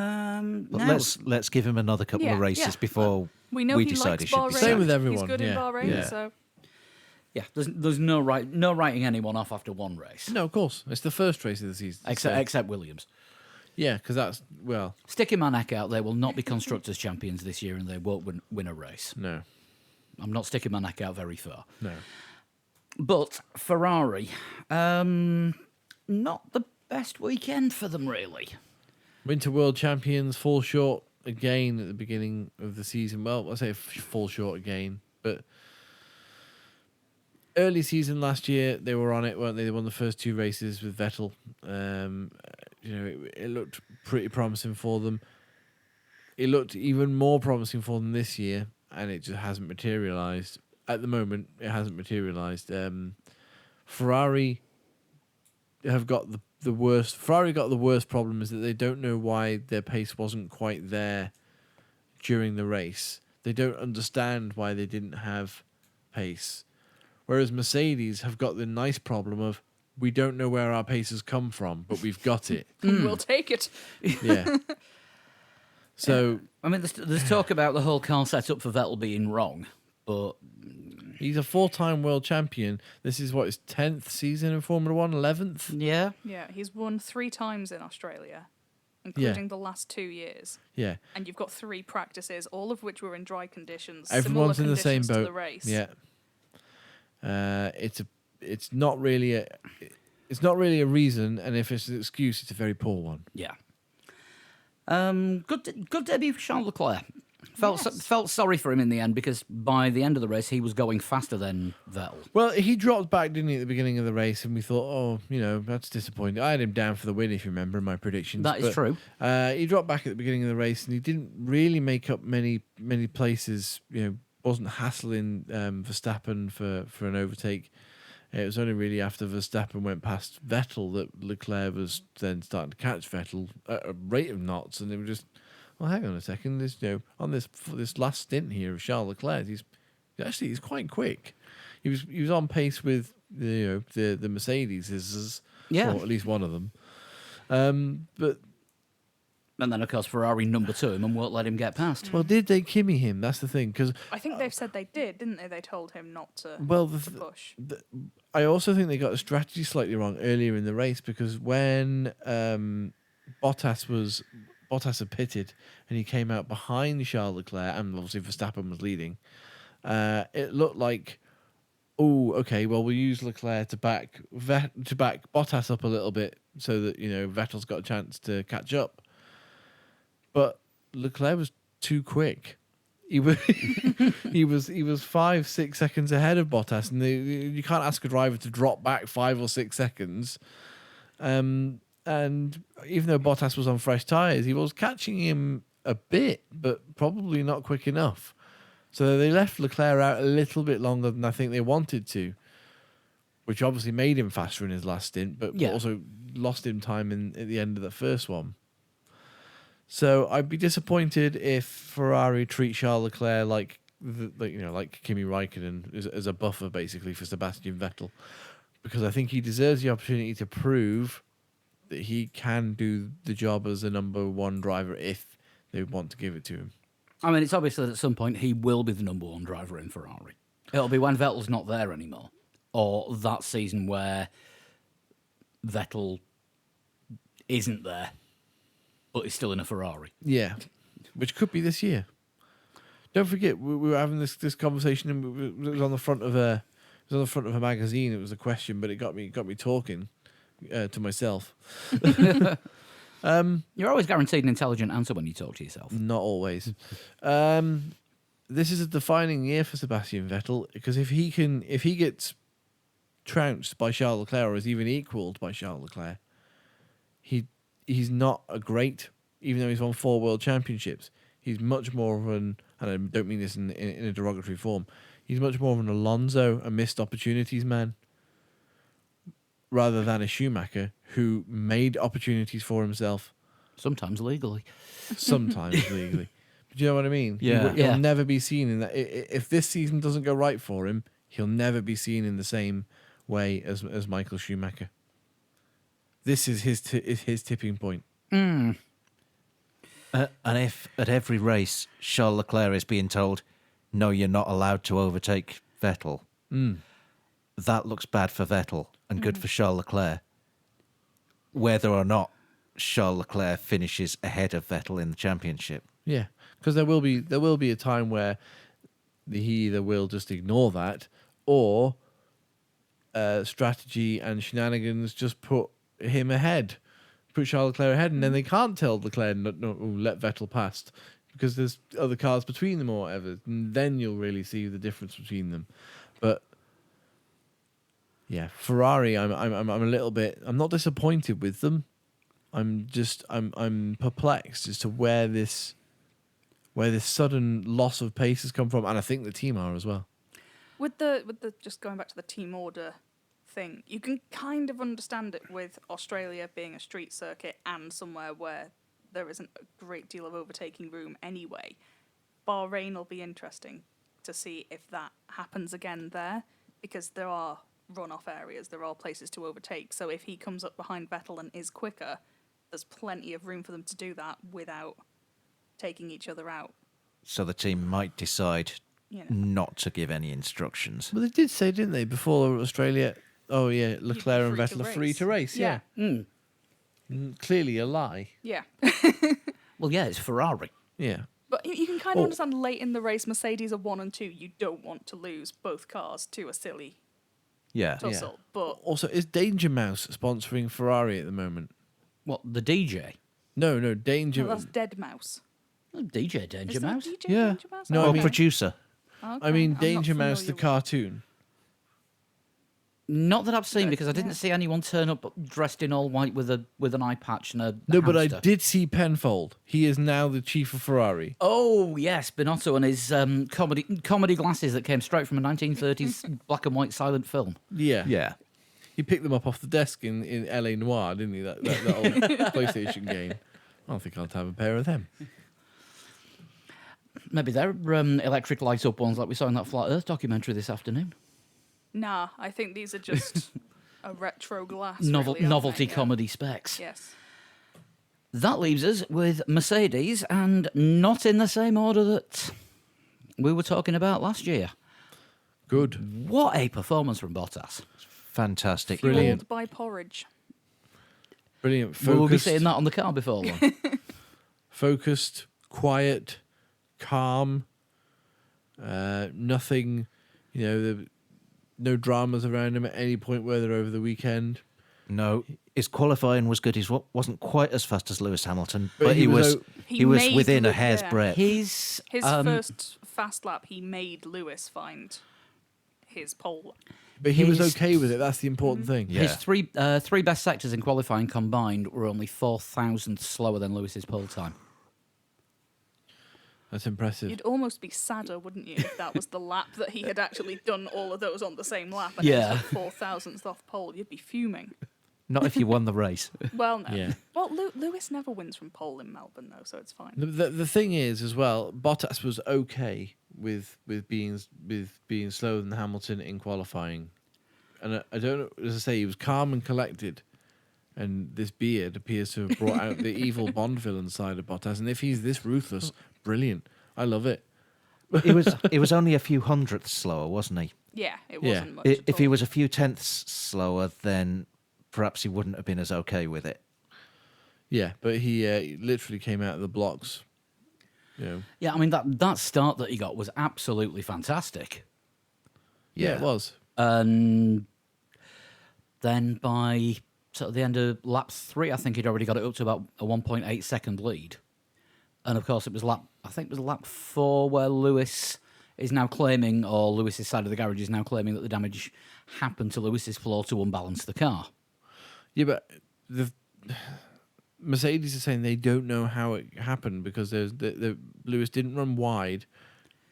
Now- let's give him another couple Yeah, of races yeah. before We know we he decide likes he should be Bahrain. Same with sacked. everyone, He's good yeah. in Bahrain, Yeah. so Yeah, there's no writing anyone off after one race, No, of course. It's the first race of the season. except Williams. Yeah, because that's, well, Sticking my neck out, they will not be constructors champions this year, and they won't win a race. no. I'm not sticking my neck out very far. No. But Ferrari, not the best weekend for them, really. Winter World Champions fall short again at the beginning of the season. Well, I say fall short again, but early season last year they were on it, weren't they? They won the first 2 races with Vettel. It looked pretty promising for them. It looked even more promising for them this year, and it just hasn't materialized. At the moment, it hasn't materialized. Ferrari have got the worst. Ferrari got the worst problem is that they don't know why their pace wasn't quite there during the race. They don't understand why they didn't have pace. Whereas Mercedes have got the nice problem of we don't know where our pace has come from, but we've got it. we'll take it. Yeah. So I mean, there's talk about the whole car setup for Vettel being wrong, but he's a 4-time world champion. This is what his 10th season in Formula One, 11th. yeah, Yeah, he's won 3 times in Australia, including the last 2 years. Yeah. And you've got 3 practices, all of which were in dry conditions. Everyone's in similar the same conditions boat. To the race. Yeah. It's not really a reason, and if it's an excuse, it's a very poor one. yeah. Good debut for Charles Leclerc. Yes. Felt sorry for him in the end because by the end of the race he was going faster than Vettel. Well, he dropped back, didn't he, at the beginning of the race, and we thought, oh, that's disappointing. I had him down for the win, if you remember, in my predictions. That is true. He dropped back at the beginning of the race, and he didn't really make up many places. Wasn't hassling Verstappen for an overtake. It was only really after Verstappen went past Vettel that Leclerc was then starting to catch Vettel at a rate of knots, and they were just, well, hang on a second. This, on this last stint here of Charles Leclerc, he's quite quick. He was on pace with the Mercedes, Yeah. or at least one of them. But And then, of course, Ferrari number 2 him and won't let him get past. Well, did they Kimmy him? That's the thing. Because I think they've said they did, didn't they? They told him not to, well, to push. I also think they got the strategy slightly wrong earlier in the race because when Bottas had pitted and he came out behind Charles Leclerc and obviously Verstappen was leading, it looked like, oh, okay, well we'll use Leclerc to back Bottas up a little bit so that Vettel's got a chance to catch up. But Leclerc was too quick. He was he was 5-6 seconds ahead of Bottas, and you can't ask a driver to drop back 5 or 6 seconds. And even though Bottas was on fresh tyres, he was catching him a bit, but probably not quick enough. So they left Leclerc out a little bit longer than I think they wanted to, which obviously made him faster in his last stint, but Yeah. also lost him time at the end of the first one. So I'd be disappointed if Ferrari treat Charles Leclerc like Kimi Raikkonen as a buffer basically for Sebastian Vettel, because I think he deserves the opportunity to prove that he can do the job as a number 1 driver if they want to give it to him. I mean, it's obvious that at some point he will be the number 1 driver in Ferrari. It'll be when Vettel's not there anymore, or that season where Vettel isn't there, but he's still in a Ferrari. Yeah, which could be this year. Don't forget, we were having this conversation, and it was on the front of a magazine. It was a question, but it got me talking to myself. You're always guaranteed an intelligent answer when you talk to yourself. Not always. This is a defining year for Sebastian Vettel because if he gets trounced by Charles Leclerc or is even equalled by Charles Leclerc, he's not a great, even though he's won 4 world championships. He's much more of an, and I don't mean this in a derogatory form, he's much more of an Alonso, a missed opportunities man, rather than a Schumacher who made opportunities for himself. Sometimes legally. Sometimes legally. But you know what I mean? Yeah. He'll never be seen in that. If this season doesn't go right for him, he'll never be seen in the same way as Michael Schumacher. This is his tipping point. And if at every race Charles Leclerc is being told, no, you're not allowed to overtake Vettel, that looks bad for Vettel and good for Charles Leclerc. Whether or not Charles Leclerc finishes ahead of Vettel in the championship. Yeah, because there will be a time where he either will just ignore that or strategy and shenanigans just put him ahead, put Charles Leclerc ahead, and then they can't tell Leclerc no, let Vettel past because there's other cars between them or whatever. And then you'll really see the difference between them. But yeah, Ferrari, I'm a little bit. I'm not disappointed with them. I'm perplexed as to where this sudden loss of pace has come from, and I think the team are as well. With the just going back to the team order thing, you can kind of understand it with Australia being a street circuit and somewhere where there isn't a great deal of overtaking room anyway. Bahrain will be interesting to see if that happens again there, because there are runoff areas, there are places to overtake. So if he comes up behind Vettel and is quicker, there's plenty of room for them to do that without taking each other out. So the team might decide You know. not to give any instructions. But they did say, didn't they, before Australia? Oh yeah, Leclerc and free Vettel to are free race. to race. Yeah, clearly a lie. Yeah. Well, yeah, it's Ferrari. Yeah. But you can kind of understand late in the race, Mercedes are 1 and 2. You don't want to lose both cars to a silly Yeah. tussle. But Also, is Danger Mouse sponsoring Ferrari at the moment? What, the DJ? No, Danger. no, that's Dead Mouse. Oh, DJ Danger Is that Mouse? DJ Yeah. Danger Mouse? No, Or I mean- producer. Okay, I mean, I'm not Danger Mouse the familiar with- cartoon. Not that I've seen, because I didn't Yeah. see anyone turn up dressed in all white with an eye patch and a No, but I hamster. did see Penfold. He is now the chief of Ferrari. Oh, yes, Binotto and his comedy glasses that came straight from a 1930s black and white silent film. Yeah. Yeah. He picked them up off the desk in LA Noire, didn't he? That old PlayStation game. I don't think I'll have a pair of them. Maybe they're electric light up ones like we saw in that Flat Earth documentary this afternoon. Nah, I think these are just a retro glass. really, aren't Novelty they? Yeah. comedy specs. Yes. That leaves us with Mercedes, and not in the same order that we were talking about last year. Good. What a performance from Bottas. Fantastic. Brilliant. Fueled by porridge. Brilliant. Will we be Focused, seeing that on the car before long? focused, quiet, calm. Nothing, no dramas around him at any point, whether over the weekend. No, his qualifying was good. He wasn't quite as fast as Lewis Hamilton, But but he he was was o- he was made within a Lu- hair's yeah. breadth. His His first fast lap, he made Lewis find his pole. But he was His- okay with it. That's the important thing. Yeah. his three best sectors in qualifying combined were only 4,000 slower than Lewis's pole time. That's impressive. You'd almost be sadder, wouldn't you, if that was the lap that he had actually done all of those on the same lap and Yeah. it was like 4,000th off pole? You'd be fuming. Not if you won the race. Well, no. Yeah. Well, Lewis never wins from pole in Melbourne, though, so it's fine. The thing is, as well, Bottas was okay with being slower than Hamilton in qualifying, and I don't know. As I say, he was calm and collected, and this beard appears to have brought out the evil Bond villain side of Bottas. And if he's this ruthless, brilliant. I love it. It was only a few hundredths slower, wasn't he? Yeah, it Yeah. wasn't much. If at he all. was a few tenths slower, then perhaps he wouldn't have been as okay with it. Yeah, but he literally came out of the blocks. Yeah, I mean, that start that he got was absolutely fantastic. Yeah, it was. And then by sort of the end of lap 3, I think he'd already got it up to about a 1.8 second lead. And of course, it was lap 4 where Lewis is now claiming, or Lewis's side of the garage is now claiming, that the damage happened to Lewis's floor to unbalance the car. Yeah, but the Mercedes is saying they don't know how it happened because the Lewis didn't run wide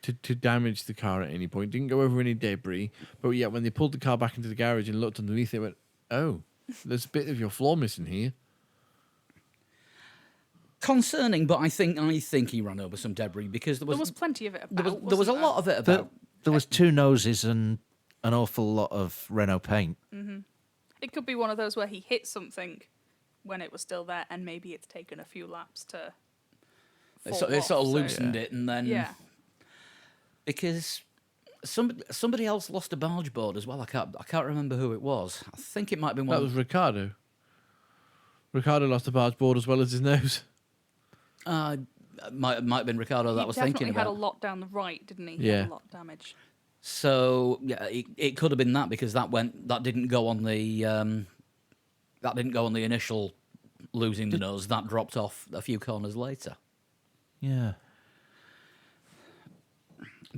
to damage the car at any point, didn't go over any debris. But yet, when they pulled the car back into the garage and looked underneath, they went, "Oh, there's a bit of your floor missing here." Concerning, but I think he ran over some debris because there There was was plenty of it about. there was a wasn't lot of it There, about. there was two noses and an awful lot of Renault paint. It could be one of those where he hit something when it was still there, and maybe it's taken a few laps to. It fall sort of off, so- loosened it, and then Yeah. because somebody else lost a barge board as well. I can't remember who it was. I think it might have been That one. was Ricardo. Ricardo lost a barge board as well as his nose. Might have been Ricardo that He I was definitely thinking had about. a lot down the right, didn't he? He Yeah. had a lot damage. So yeah, it could have been that because that didn't go on the initial losing the nose. That dropped off a few corners later. Yeah.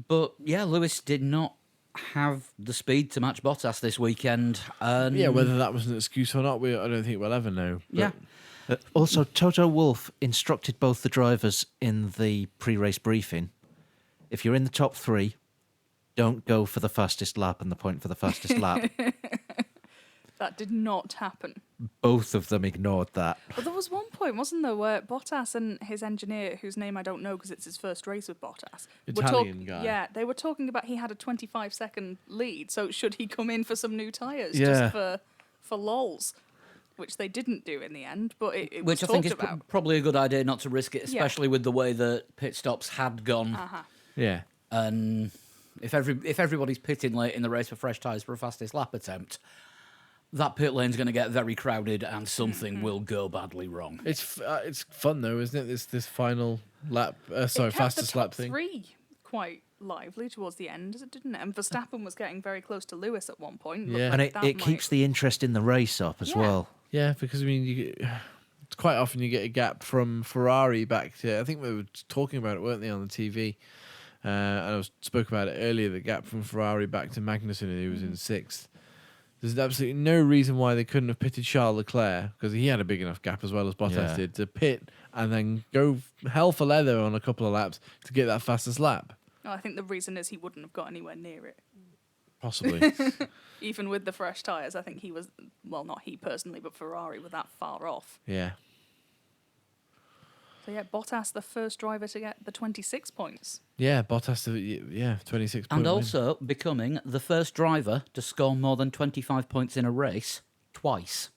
But yeah, Lewis did not have the speed to match Bottas this weekend. And Yeah, whether that was an excuse or not, I don't think we'll ever know. But yeah, Also, Toto Wolff instructed both the drivers in the pre-race briefing, if you're in the top 3, don't go for the fastest lap and the point for the fastest lap. That did not happen. Both of them ignored that. But there was one point, wasn't there, where Bottas and his engineer, whose name I don't know because it's his first race with Bottas, Italian guy. Yeah, they were talking about he had a 25-second lead, so should he come in for some new tyres Yeah. just for lols? Which they didn't do in the end, but it which I was think talked is about. probably a good idea not to risk it, Yeah. especially with the way that pit stops had gone. Uh-huh. Yeah. And if everybody's pitting late in the race for fresh tyres for a fastest lap attempt, that pit lane's going to get very crowded and something will go badly wrong. It's fun though, isn't it? This final lap, It kept fastest the lap top thing. 3 quite lively towards the end, didn't it? And Verstappen was getting very close to Lewis at one point. Looked Yeah. like And it that keeps might- the interest in the race up as Yeah. well. Yeah, because I mean, it's quite often you get a gap from Ferrari back to. I think we were talking about it, weren't they, on the TV? And spoke about it earlier. The gap from Ferrari back to Magnussen, who was in 6th. There's absolutely no reason why they couldn't have pitted Charles Leclerc because he had a big enough gap as well as Bottas Yeah. did to pit and then go hell for leather on a couple of laps to get that fastest lap. No, I think the reason is he wouldn't have got anywhere near it. Possibly. Even with the fresh tyres, I think he was, well, not he personally, but Ferrari were that far off. Yeah. So yeah, Bottas, the first driver to get the 26 points. Yeah, Bottas, 26 And point win. also becoming the first driver to score more than 25 points in a race twice.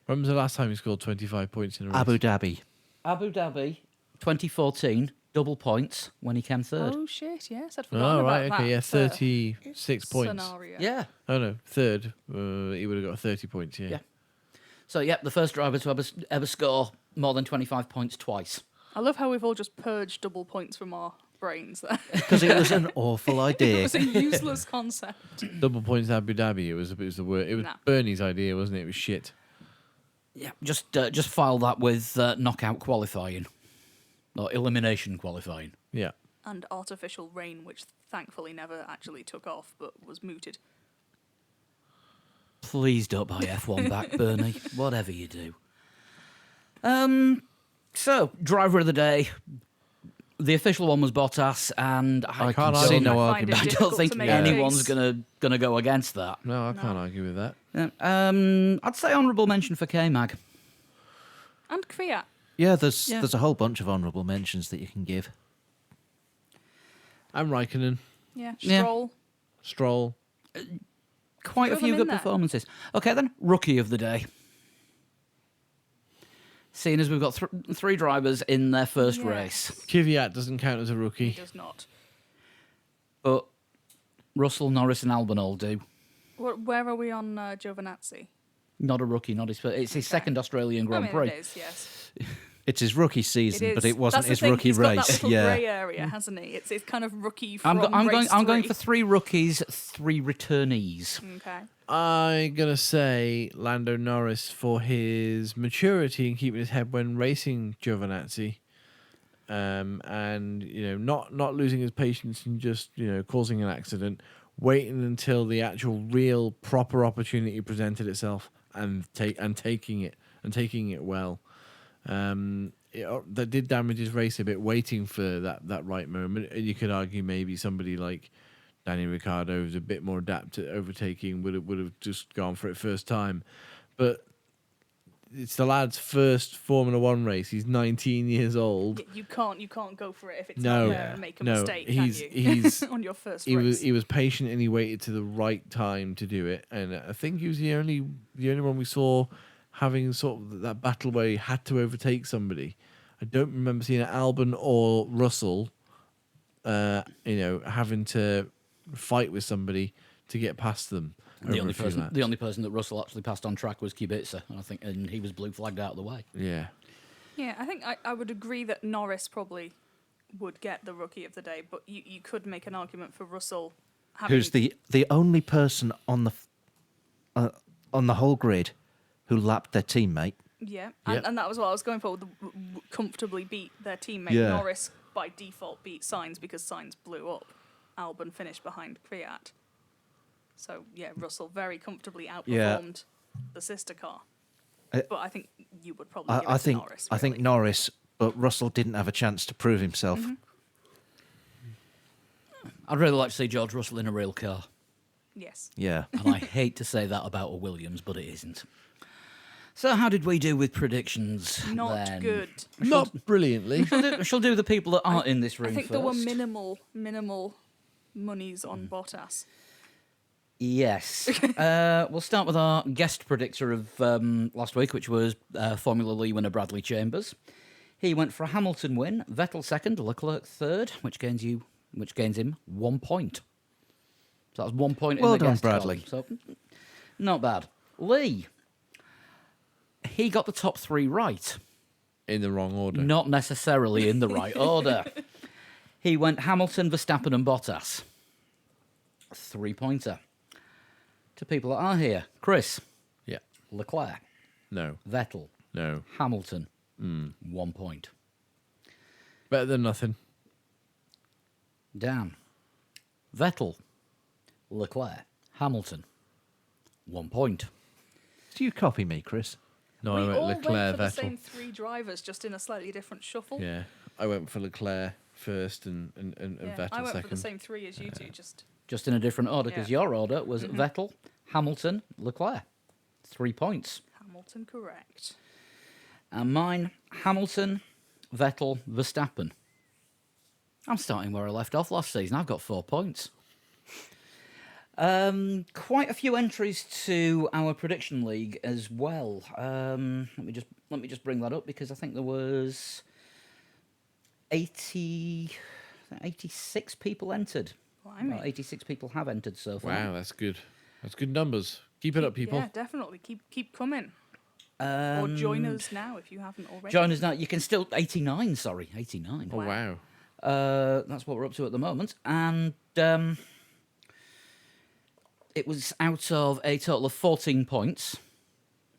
When was the last time he scored 25 points in a race? Abu Dhabi. Abu Dhabi, 2014, double points when he came third. Oh shit! Yes, I'd forgotten Oh, about right. that. Okay, yeah, 36 points. Scenario. Yeah. Oh, no, third. He would have got 30 points, yeah. Yeah. So, yep, the first driver to ever score more than 25 points twice. I love how we've all just purged double points from our brains there. Because it was an awful It idea. was a useless concept. Double points Abu Dhabi. It was the word. It was Nah. Bernie's idea, wasn't it? It was shit. Yeah, just file that with knockout qualifying. Or elimination qualifying. Yeah. And artificial rain, which thankfully never actually took off, but was mooted. Please don't buy F1 back, Bernie. Whatever you do. So, driver of the day. The official one was Bottas, and I can't can argue. see No I find argument. it I don't difficult think to make a anyone's case. gonna go against that. No, I can't argue with that. I'd say honourable mention for K-Mag. And Kvyat. Yeah, there's Yeah. there's a whole bunch of honourable mentions that you can give. And Raikkonen, Yeah, Yeah. Stroll. Stroll. Quite a Throw few them in good there. performances. Okay, then, rookie of the day. Seeing as we've got three drivers in their first Yes. race, Kvyat doesn't count as a He rookie. does not. but Russell, Norris, and Albon all do. Where are we on Giovinazzi? Not a rookie, not his first. It's his Okay. second Australian Grand I mean, Prix. it is, yes. It's his rookie It season, is. but it wasn't That's the his thing, rookie he's got race. that little Yeah. grey area, hasn't he? It's kind of rookie from I'm race going 3. for three rookies, three returnees. Okay. I'm going to say Lando Norris for his maturity and keeping his head when racing Giovinazzi. And, not losing his patience and just, causing an accident, waiting until the actual real proper opportunity presented itself and taking it well. That did damage his race a bit, waiting for that right moment. And you could argue maybe somebody like Danny Ricciardo, who's a bit more adept at overtaking, would have just gone for it first time. But it's the lad's first Formula One race. He's 19 years old. You can't go for it if it's No, not there and make a no, mistake, he's- can you? he's- on your first He race. was patient and he waited to the right time to do it. And I think he was the only one we saw having sort of that battle where he had to overtake somebody. I don't remember seeing Albon or Russell, having to fight with somebody to get past them. The over a few laps. only person that Russell actually passed on track was Kubica, and he was blue flagged out of the way. Yeah. Yeah, I think I would agree that Norris probably would get the rookie of the day, but you could make an argument for Russell having... Who's the only person on the whole grid who lapped their teammate. Yeah, Yep. and that was what I was going for. Comfortably beat their teammate. Yeah. Norris, by default, beat Sainz because Sainz blew up. Albon finished behind Kvyat. So, yeah, Russell very comfortably outperformed the sister car. But I think you would probably give it I to think Norris. I think really. Norris, but Russell didn't have a chance to prove himself. Mm-hmm. I'd really like to see George Russell in a real car. Yes. Yeah. And I hate to say that about a Williams, but it isn't. So how did we do with predictions? Not then? good. Not brilliantly. Shall do the people that aren't in this room I think first. there were minimal monies on Bottas. Yes. We'll start with our guest predictor of last week, which was Formula Lee winner Bradley Chambers. He went for a Hamilton win, Vettel second, Leclerc third, which gains him 1 point. So that's 1 point Well in the done, guest Bradley. column. So not bad. Lee, he got the top three right. In the wrong order. Not necessarily in the right order. He went Hamilton, Verstappen, and Bottas. 3-pointer. To people that are here, Chris, Yeah. Leclerc, No. Vettel, No. Hamilton, 1 point. Better than nothing. Dan, Vettel, Leclerc, Hamilton, 1 point. Do you copy me, Chris? No, we I went all Leclerc, went for the Vettel. same three drivers, just in a slightly different shuffle. Yeah. I went for Leclerc first and Yeah, Vettel I went second. for the same three as you two, just... Just in a different order, because Yeah. your order was Vettel, Hamilton, Leclerc. 3 points. Hamilton correct. And mine, Hamilton, Vettel, Verstappen. I'm starting where I left off last season. I've got 4 points. Quite a few entries to our prediction league as well. Let me just bring that up because I think there was 86 people entered. Blimey. Well, 86 people have entered so far. Wow, that's good. That's good numbers. Keep it up, people. Yeah, definitely. Keep coming. Or join us now if you haven't already. Join us now. You can still 89. Sorry, 89. Oh, wow. That's what we're up to at the moment, and it was out of a total of 14 points.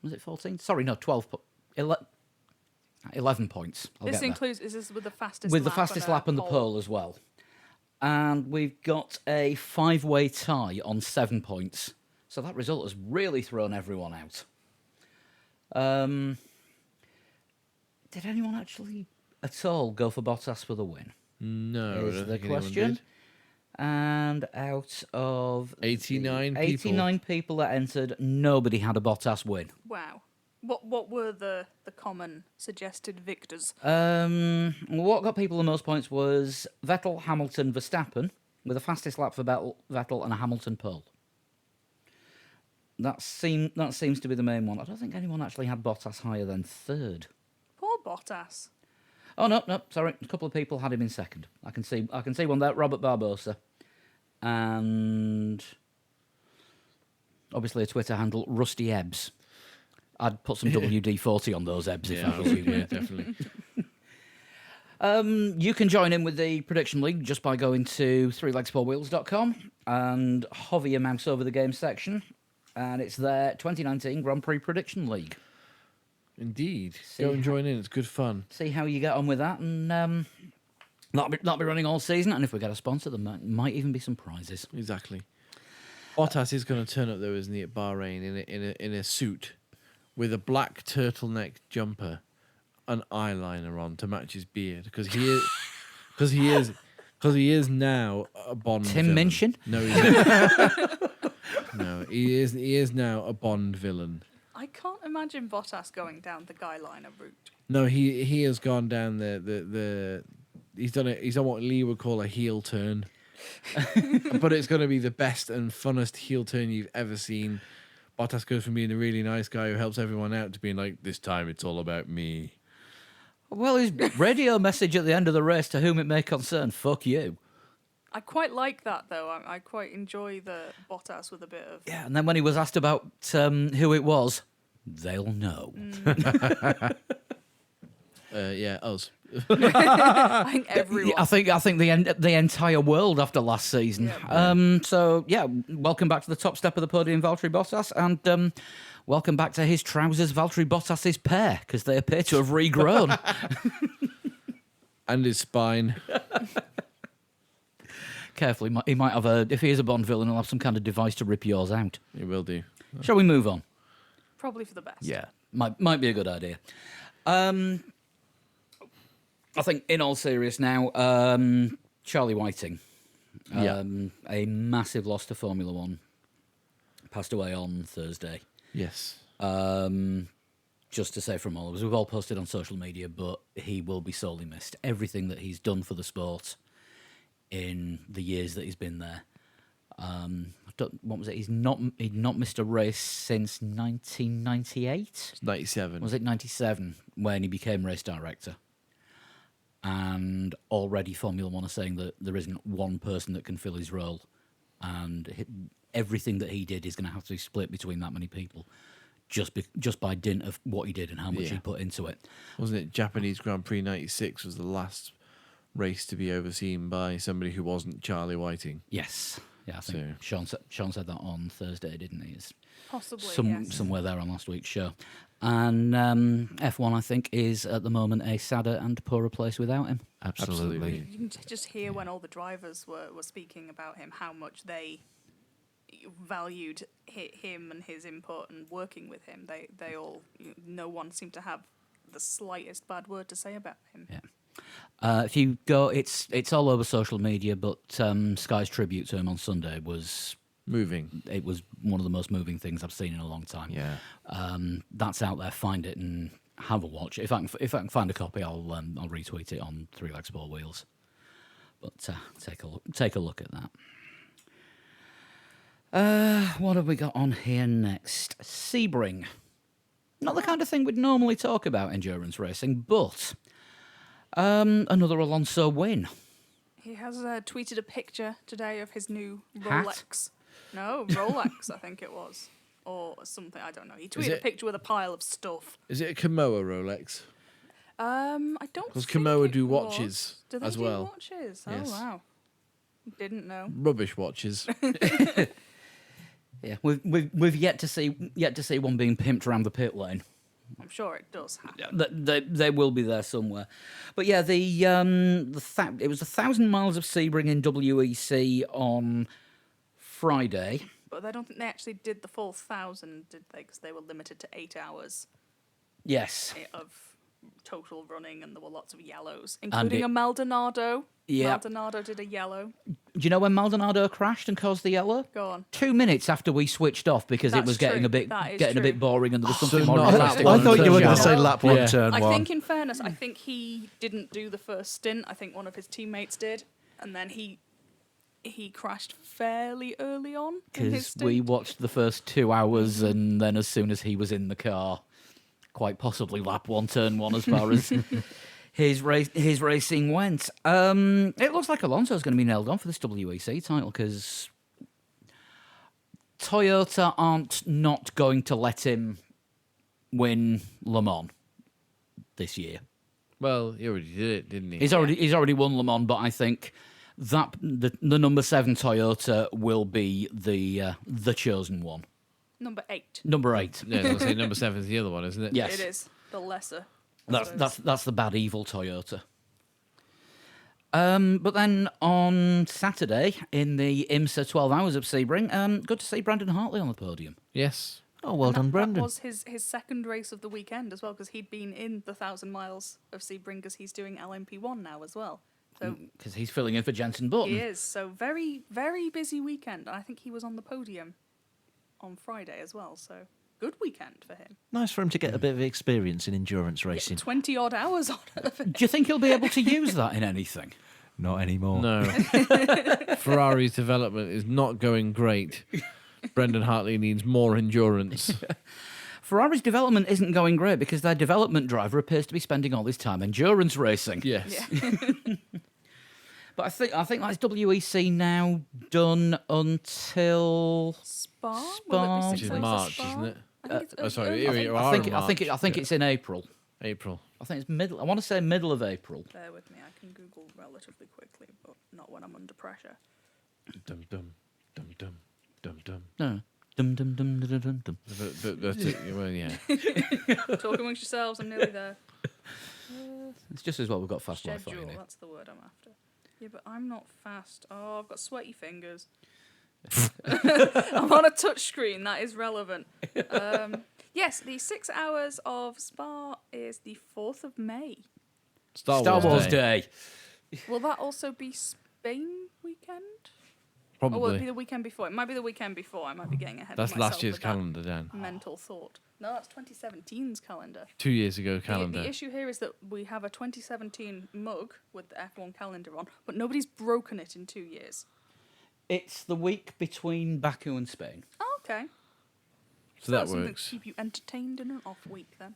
Was it 14? Sorry, no, 12. 11 points. I'll This get there. includes. Is this with the fastest? With the lap fastest and a lap and the pole as well. And we've got a 5-way tie on 7 points. So that result has really thrown everyone out. Did anyone actually at all go for Bottas for the win? No, I Is don't the think anyone question. did. And out of 89 people. 89 people that entered, nobody had a Bottas win. Wow. What were the common suggested victors? What got people the most points was Vettel, Hamilton, Verstappen, with the fastest lap for Vettel and a Hamilton pole. That seems to be the main one. I don't think anyone actually had Bottas higher than third. Poor Bottas. Oh no, sorry. A couple of people had him in second. I can see one there, Robert Barbosa, and obviously a Twitter handle, Rusty Ebbs. I'd put some WD-40 on those Ebbs if I was you. Yeah, definitely. You can join in with the prediction league just by going to threelegsfourwheels.com and hover your mouse over the game section, and it's their 2019 Grand Prix Prediction League. Indeed. See Go and how- join in. It's good fun. See how you get on with that, and that'll be running all season. And if we get a sponsor, there might even be some prizes. Exactly. Bottas is going to turn up though, isn't he, at Bahrain in a suit with a black turtleneck jumper, and eyeliner on to match his beard because he is now a Bond. Tim villain. Minchin? No, he's not. No, he is now a Bond villain. I can't imagine Bottas going down the guyliner route. No, he has gone down the he's done what Lee would call a heel turn. But it's going to be the best and funnest heel turn you've ever seen. Bottas goes from being a really nice guy who helps everyone out to being like, this time it's all about me. Well, his radio message at the end of the race, to whom it may concern, fuck you. I quite like that though. I quite enjoy the Bottas with a bit of. Yeah, and then when he was asked about who it was, they'll know. Yeah, us. I think everyone. I think the entire world after last season. Yeah. So yeah, welcome back to the top step of the podium, Valtteri Bottas, and welcome back to his trousers, Valtteri Bottas's pair, because they appear to have regrown. And his spine. Carefully, he might have if he is a Bond villain, he'll have some kind of device to rip yours out. He will do. Shall we move on? Probably for the best. Yeah, might be a good idea. I think, in all seriousness now, Charlie Whiting, Yeah. a massive loss to Formula One, passed away on Thursday. Yes. Just to say from all of us, we've all posted on social media, but he will be sorely missed. Everything that he's done for the sport in the years that he's been there. What was it? He'd not missed a race since 1998. It's 97. Was it 97 when he became race director? And already Formula One are saying that there isn't one person that can fill his role, and everything that he did is going to have to be split between that many people, just by dint of what he did and how much he Yeah. put into it. Wasn't it Japanese Grand Prix 96 was the last race to be overseen by somebody who wasn't Charlie Whiting? Yes, yeah, I think Sean said that on Thursday, didn't he? It's Possibly. yes. somewhere there on last week's show. And F1, I think, is at the moment a sadder and poorer place without him. Absolutely. You can just hear when all the drivers were speaking about him how much they valued him and his input and working with him. They all, no one seemed to have the slightest bad word to say about him. Yeah. If you go, it's all over social media, but Sky's tribute to him on Sunday was Moving. it was one of the most moving things I've seen in a long time. Yeah. That's out there. Find it and have a watch. If I can find a copy, I'll retweet it on Three Legs Four Wheels. But take a look at that. What have we got on here next? Sebring. Not the kind of thing we'd normally talk about endurance racing, but another Alonso win. He has tweeted a picture today of his new Hat? Rolex. No, Rolex, I think it was. Or something, I don't know. He tweeted a it- picture with a pile of stuff. Is it a Kamoa Rolex? I don't Because think Kamoa it do was. watches Do they as do well. watches? Yes. Oh, wow. Didn't know. Rubbish watches. Yeah, we've yet to see one being pimped around the pit lane. I'm sure it does happen. They will be there somewhere. But yeah, it was 1,000 miles of Sebring in WEC on Friday. But I don't think they actually did the full 1,000, did they? Because they were limited to 8 hours Yes. of total running, and there were lots of yellows, including it- a Maldonado. Yeah. Maldonado did a yellow. Do you know when Maldonado crashed and caused the yellow? Go on. 2 minutes after we switched off because it That's was getting true. a bit That is getting a bit true. boring and there was something So more not interesting. lap I one, thought you were going to turn say one. lap one, Yeah. turn I one. think, in fairness, I think he didn't do the first stint. I think one of his teammates did, and then he crashed fairly early on in his Because stint. we watched the first 2 hours and then as soon as he was in the car, quite possibly lap one, turn one as far as his racing went. It looks like Alonso's going to be nailed on for this WEC title because Toyota aren't not going to let him win Le Mans this year. Well, he already did it, didn't he? He's already won Le Mans, but I think that the number 7 Toyota will be the chosen one. Number 8. Number 8. Yeah, I was gonna say number 7 is the other one, isn't it? Yes. It is the lesser. I suppose. That's the bad evil Toyota. But then on Saturday in the IMSA 12 Hours of Sebring, good to see Brandon Hartley on the podium. Yes. Oh, well And done, that Brendan. was his second race of the weekend as well, because he'd been in the 1,000 miles of Sebring, because he's doing LMP1 now as well. So Because he's filling in for Jensen Button. he is. So very, very busy weekend. And I think he was on the podium on Friday as well. So good weekend for him. Nice for him to get a bit of experience in endurance Yeah, racing. 20 odd hours on it. Do you think he'll be able to use that in anything? Not anymore. No. Ferrari's development is not going great. Brendan Hartley needs more endurance. Ferrari's development isn't going great because their development driver appears to be spending all his time endurance racing. Yes. Yeah. But I think that's WEC now done until Spa? Spa. Will it Which be is 6 weeks of March, Spa? isn't it? I think it's Oh, sorry, early. here we are in I think March. it's in April. April. I think it's middle. I want to say middle of April. Bear with me, I can Google relatively quickly, but not when I'm under pressure. Dum dum dum dum dum dum. No. Dum dum dum dum dum dum. That's it. Well, yeah. Talk amongst yourselves, I'm nearly there. It's just as well we've got fast Wi-Fi Schedule, in here. that's the word I'm after. Yeah, but I'm not fast. Oh, I've got sweaty fingers. I'm on a touch screen, that is relevant. Yes, the 6 hours of Spa is the 4th of May. Star Wars Day. Will that also be Spain weekend? Probably. Or will it be the weekend before? It might be the weekend before. I might be getting ahead That's of myself last year's with that calendar, Dan. mental thought. No, that's 2017's calendar. 2 years ago The calendar. issue here is that we have a 2017 mug with the F1 calendar on, but nobody's broken it in 2 years. It's the week between Baku and Spain. Oh, okay. So that that's something works. to keep you entertained in an off week then.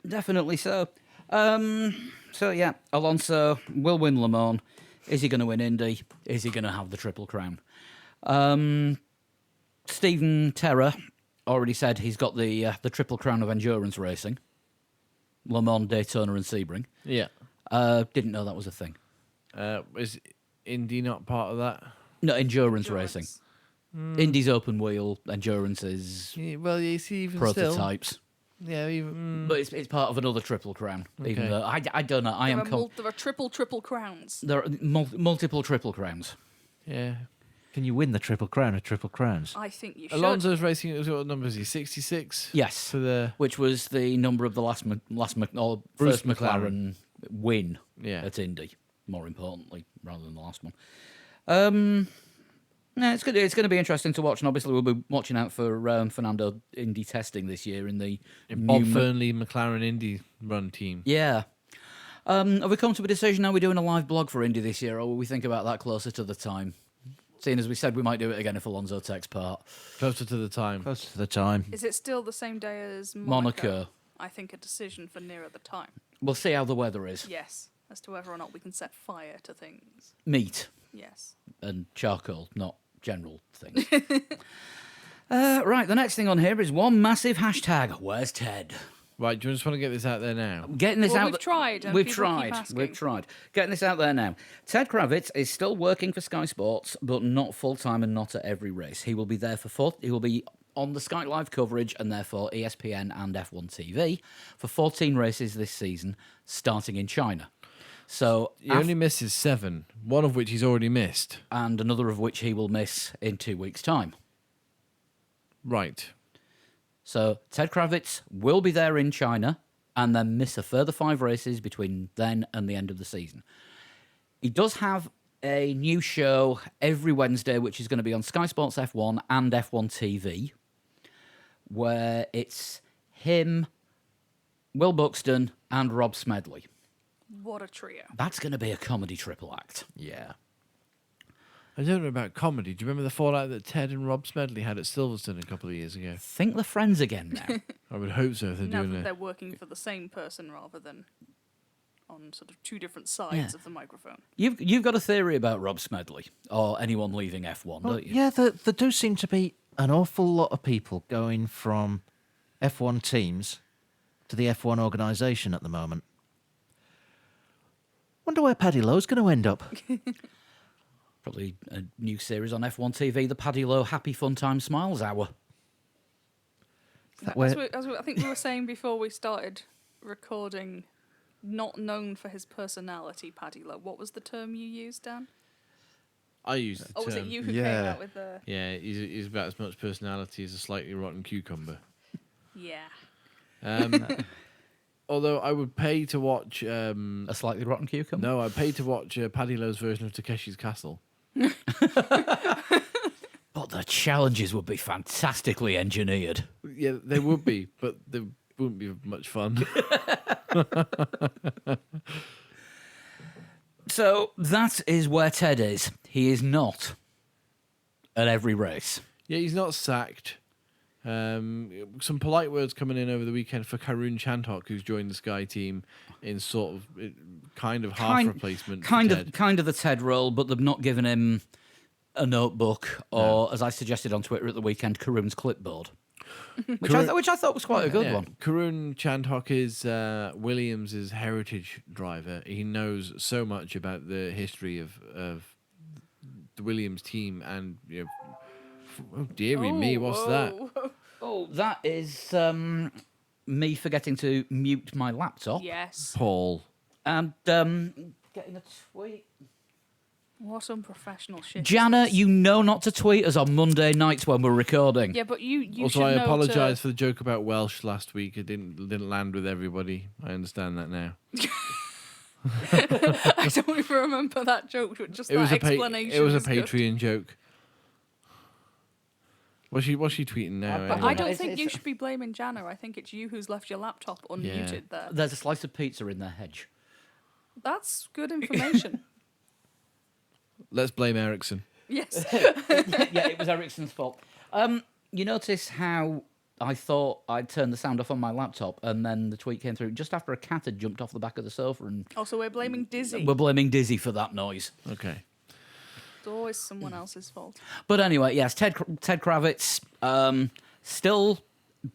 Definitely so. So yeah, Alonso will win Le Mans. Is he going to win Indy? Is he going to have the Triple Crown? Stephen Terra already said he's got the Triple Crown of endurance racing. Le Mans, Daytona, and Sebring. Yeah. Didn't know that was a thing. Is Indy not part of that? No, endurance racing. Endurance. Indy's open wheel, endurance is Yeah, well, you see, even prototypes. still. Yeah, even. But it's part of another Triple Crown. Even Okay. though I don't know. I There am. are, there are triple crowns. There are multiple Triple Crowns. Yeah. Can you win the Triple Crown of Triple Crowns? I think you should. Alonso's racing. What number is he? 66. Yes. For the Which was the number of the Bruce first McLaren. McLaren win Yeah. at Indy, more importantly, rather than the last one. Yeah, it's going to be interesting to watch, and obviously we'll be watching out for Fernando Indy testing this year in the Bob new Fernley McLaren Indy run team. Yeah. Have we come to a decision? Are we doing a live blog for Indy this year, or will we think about that closer to the time? Seeing as we said we might do it again if Alonso takes part. Closer to the time. Close to the time. Is it still the same day as Monaco. I think a decision for nearer the time. We'll see how the weather is. Yes, as to whether or not we can set fire to things. Meat Yes. and charcoal, not general things. Right, the next thing on here is one massive hashtag. Where's Ted? Right, do you just want to get this out there now? Getting this Well, out. we've tried, and We've people keep tried. asking. We've tried. Getting this out there now. Ted Kravitz is still working for Sky Sports, but not full time and not at every race. He will be there for He will be on the Sky Live coverage and therefore ESPN and F1 TV for 14 races this season, starting in China. So, He only misses 7, one of which he's already missed. and another of which he will miss in 2 weeks' time. Right. So Ted Kravitz will be there in China and then miss a further 5 races between then and the end of the season. He does have a new show every Wednesday, which is going to be on Sky Sports F1 and F1 TV, where it's him, Will Buxton, and Rob Smedley. What a trio. That's going to be a comedy triple act. Yeah. I don't know about comedy. Do you remember the fallout that Ted and Rob Smedley had at Silverstone a couple of years ago? Think they're friends again now. I would hope so if they're Now doing that it. they're working for the same person rather than on sort of 2 different sides Yeah. of the microphone. You've got a theory about Rob Smedley or anyone leaving F1, Well, don't you? yeah, there do seem to be an awful lot of people going from F1 teams to the F1 organisation at the moment. Wonder where Paddy Lowe's going to end up. Probably a new series on F1 TV, the Paddy Lowe Happy Fun Time Smiles Hour. That where- I think we were saying before we started recording, not known for his personality, Paddy Lowe. What was the term you used, Dan? I used the Or was it term. you who came yeah. out with the... Yeah, he's about as much personality as a slightly rotten cucumber. Yeah. Although I would pay to watch. A slightly rotten cucumber? No, I'd pay to watch Paddy Lowe's version of Takeshi's Castle. But the challenges would be fantastically engineered. Yeah, they would be, but they wouldn't be much fun. So that is where Ted is. He is not at every race. Yeah, he's not sacked. Some polite words coming in over the weekend for Karun Chandhok, who's joined the Sky team in sort of kind of half replacement. for Ted. Kind of the Ted role, but they've not given him a notebook or, as I suggested on Twitter at the weekend, Karun's clipboard, which I thought was quite a good one. Karun Chandhok is Williams' heritage driver. He knows so much about the history of the Williams team, and oh dearie me, what's that? Oh, that is me forgetting to mute my laptop Yes. Paul. and getting a tweet. What unprofessional shit. is Jana, this? you know not to tweet us on Monday nights when we're recording. Yeah, but you Also, should I know apologise to... for the joke about Welsh last week. It didn't land with everybody. I understand that now. I don't even remember that joke, but just It was that a explanation. it was a was good. Patreon joke. What's she tweeting now? But But anyway? I don't It's- think it's- you should be blaming Jana. I think it's you who's left your laptop unmuted there. There's a slice of pizza in their hedge. That's good information. Let's blame Ericsson. Yes. Yeah, it was Ericsson's fault. You notice how I thought I'd turned the sound off on my laptop, and then the tweet came through just after a cat had jumped off the back of the sofa, and Also, we're blaming Dizzy. we're blaming Dizzy for that noise. Okay. It's always someone else's fault. But anyway, yes, Ted Kravitz still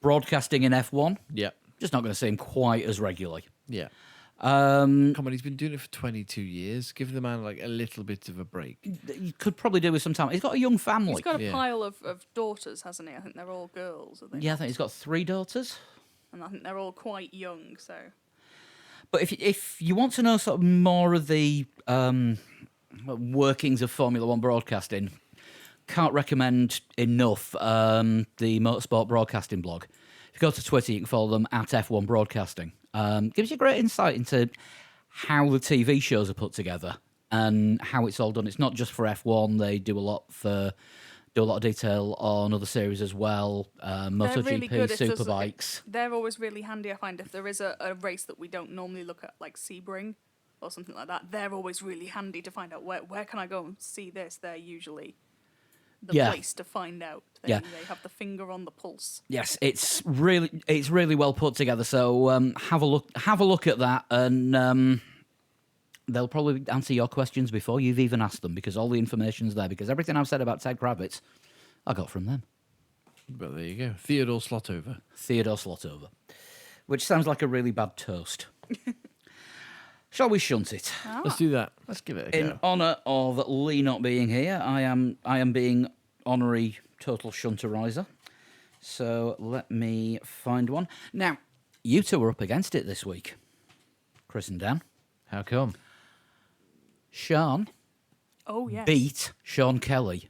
broadcasting in F1. Yep. Just not going to see him quite as regularly. Yeah. Um, Come on, he's been doing it for 22 years. Give the man like a little bit of a break. you could probably do with some time. He's got a young family. He's got a Yeah. pile of daughters, hasn't he? I think they're all girls. Are they? Yeah, I think he's got 3 daughters. And I think they're all quite young, so... But if you want to know sort of more of the workings of Formula One broadcasting, can't recommend enough the Motorsport Broadcasting blog. If you go to Twitter, you can follow them at F1 Broadcasting. Gives you great insight into how the TV shows are put together and how it's all done. It's not just for F1; they do a lot of detail on other series as well. MotoGP, really good if there's, Superbikes. They're always really handy, I find, if there is a race that we don't normally look at, like Sebring or something like that. They're always really handy to find out where can I go and see this. They're usually Yeah. place to find out. Yeah. They have the finger on the pulse. Yes, it's really well put together. So have a look at that, and they'll probably answer your questions before you've even asked them, because all the information's there. Because everything I've said about Ted Kravitz, I got from them. But there you go. Theodore Slotover. Theodore Slotover, which sounds like a really bad toast. Shall we shunt it? Let's do that. Let's give it a In go. honour of Lee not being here, I am being honorary total shunterizer. So let me find one. Now, you two were up against it this week, Chris and Dan. How come? Sean Oh, yes. beat Sean Kelly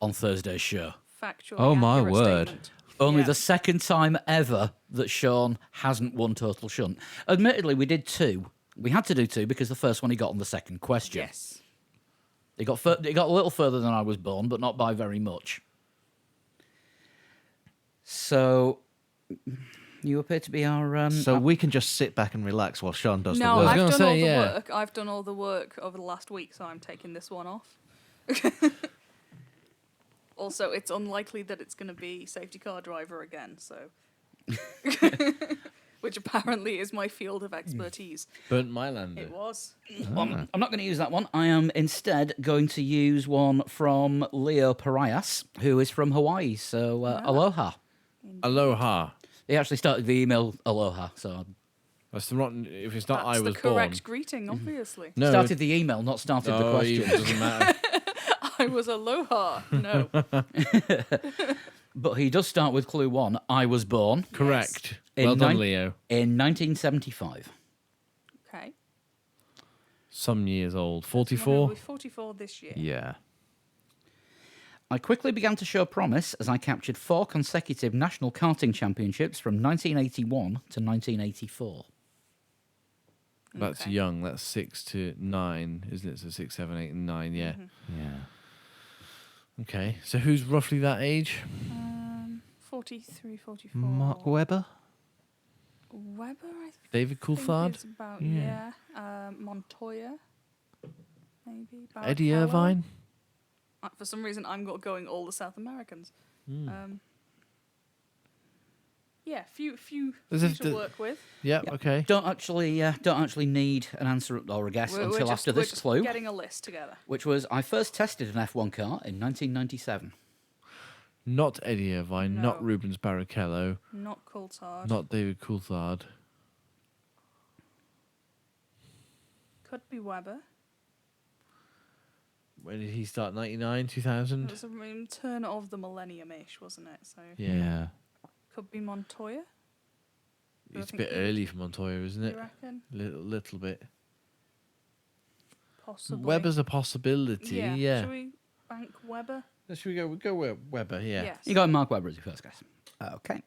on Thursday's show. Factually Oh, my accurate word. statement. Only Yeah. the second time ever that Sean hasn't won total shunt. Admittedly, we did two. We had to do two because the first one he got on the second question. Yes. It got a little further than I was born, but not by very much. So, you appear to be our... So we can just sit back and relax while Sean does No, the work. I was I've gonna done all say, the yeah. work. I've done all the work over the last week, so I'm taking this one off. Also, it's unlikely that it's going to be safety car driver again, so... Which apparently is my field of expertise. Burnt Mylander. It was. I'm not going to use that one. I am instead going to use one from Leo Parias, who is from Hawaii. So, aloha. Aloha. He actually started the email aloha, so That's the rotten. If it's not That's I the I was correct born. greeting, obviously. No. started the email, not started the Oh, question. it doesn't matter. I was aloha. No. But he does start with clue one. I was born Correct. In Well done, nine- Leo. in 1975. Okay. Some years old. Well, 44. we're 44 this year. Yeah. I quickly began to show promise as I captured 4 consecutive national karting championships from 1981 to 1984. That's Okay. young. That's 6 to 9, isn't it? So 6, 7, 8, and 9. Yeah. Yeah. Okay. So who's roughly that age? 43, 44. Mark Webber? Weber, I David think Coulthard? is about, Yeah. Montoya, maybe. Eddie Barrichello. Irvine? For some reason, I'm going all the South Americans. Yeah, few There's a- to work with. Yep. Yeah. Okay. Don't actually need an answer or a guess until just, after we're this just clue, getting a list together. which was I first tested an F1 car in 1997. Not Eddie Irvine. Not No. Rubens Barrichello. Not Coulthard. Not David Coulthard. Could be Weber. When did he start? 99, It 2000? was a turn of the millennium-ish, wasn't it? So Yeah. could be Montoya. I It's a think bit you- early for Montoya, isn't You it? reckon? Little bit. Possibly. Weber's a possibility. Yeah. Should we bank Weber? Should we go? We go with Weber. Yeah. Yes. You got Mark Webber as your first guess. Okay.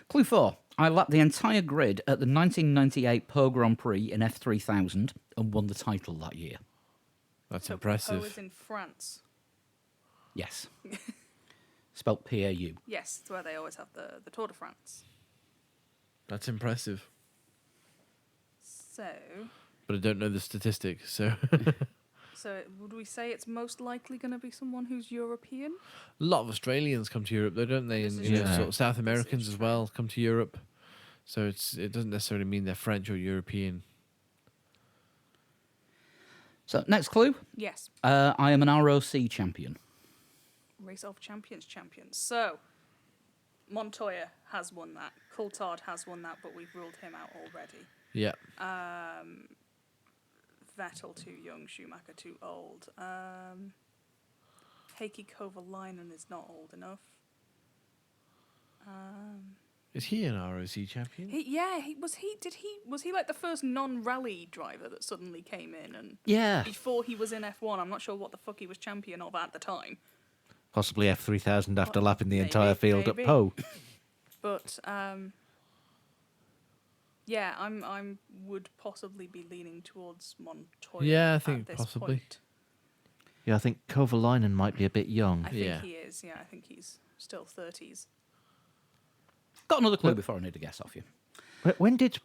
Clue 4. I lapped the entire grid at the 1998 Pau Grand Prix in F3000 and won the title that year. That's So impressive. Pau is in France. Yes. Spelt P-A-U. Yes, it's where they always have the Tour de France. That's impressive. So, But I don't know the statistic, so so would we say it's most likely going to be someone who's European? a lot of Australians come to Europe, though, don't they? This And is you know, true. sort of South This is Americans as true. well come to Europe. So it doesn't necessarily mean they're French or European. So, next clue. Yes. I am an ROC champion. Race of Champions champions. So, Montoya has won that. Coulthard has won that, but we've ruled him out already. Yeah. Vettel too young, Schumacher too old. Heikki Kovalainen is not old enough. Is he an ROC champion? Was he like the first non-rally driver that suddenly came in and Yeah. before he was in F1? I'm not sure what the fuck he was champion of at the time. Possibly F3000 after Well, lapping the maybe, entire field maybe. at Poe. But yeah, I'm would possibly be leaning towards Montoya. Yeah, I at think this possibly. point. Yeah, I think Kovalainen might be a bit young. I think Yeah. he is. Yeah, I think he's still 30s. Got another clue before I need a guess off you. When did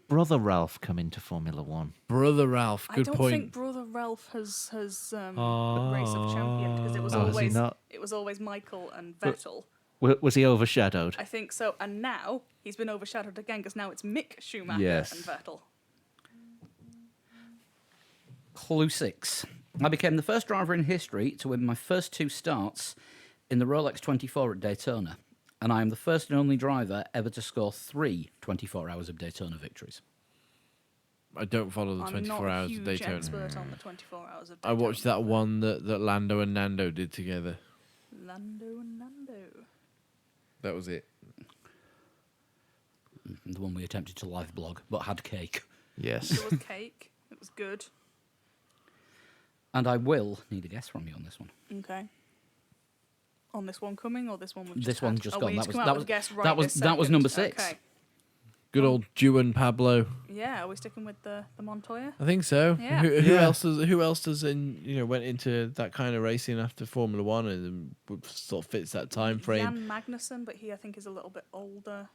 Brother Ralph come into Formula One? Brother Ralph, I good don't point. think Brother Ralph has race of champion because it was Oh, has he always not? Michael and Vettel. Was he overshadowed? I think so, and now he's been overshadowed again because now it's Mick Schumacher Yes. and Vettel. Clue 6. I became the first driver in history to win my first 2 starts in the Rolex 24 at Daytona, and I am the first and only driver ever to score 3 24 Hours of Daytona victories. I don't follow the I'm 24 not a hours of huge Daytona. expert on the 24 hours of I Daytona. watched that one that Lando and Nando did together. Lando and Nando. That was it. The one we attempted to live blog, but had cake. Yes. There was cake. It was good. And I will need a guess from you on this one. Okay. On this one coming or this one we've just This one's had? just Oh, gone. we need That to was come out that with was a guess right that was this that was second. number 6. Okay. Good old Ju and Pablo. Yeah, are we sticking with the Montoya? I think so. Yeah. Who Yeah. else does? Who else does? Went into that kind of racing after Formula One and sort of fits that time frame. Jan Magnussen, but he I think is a little bit older.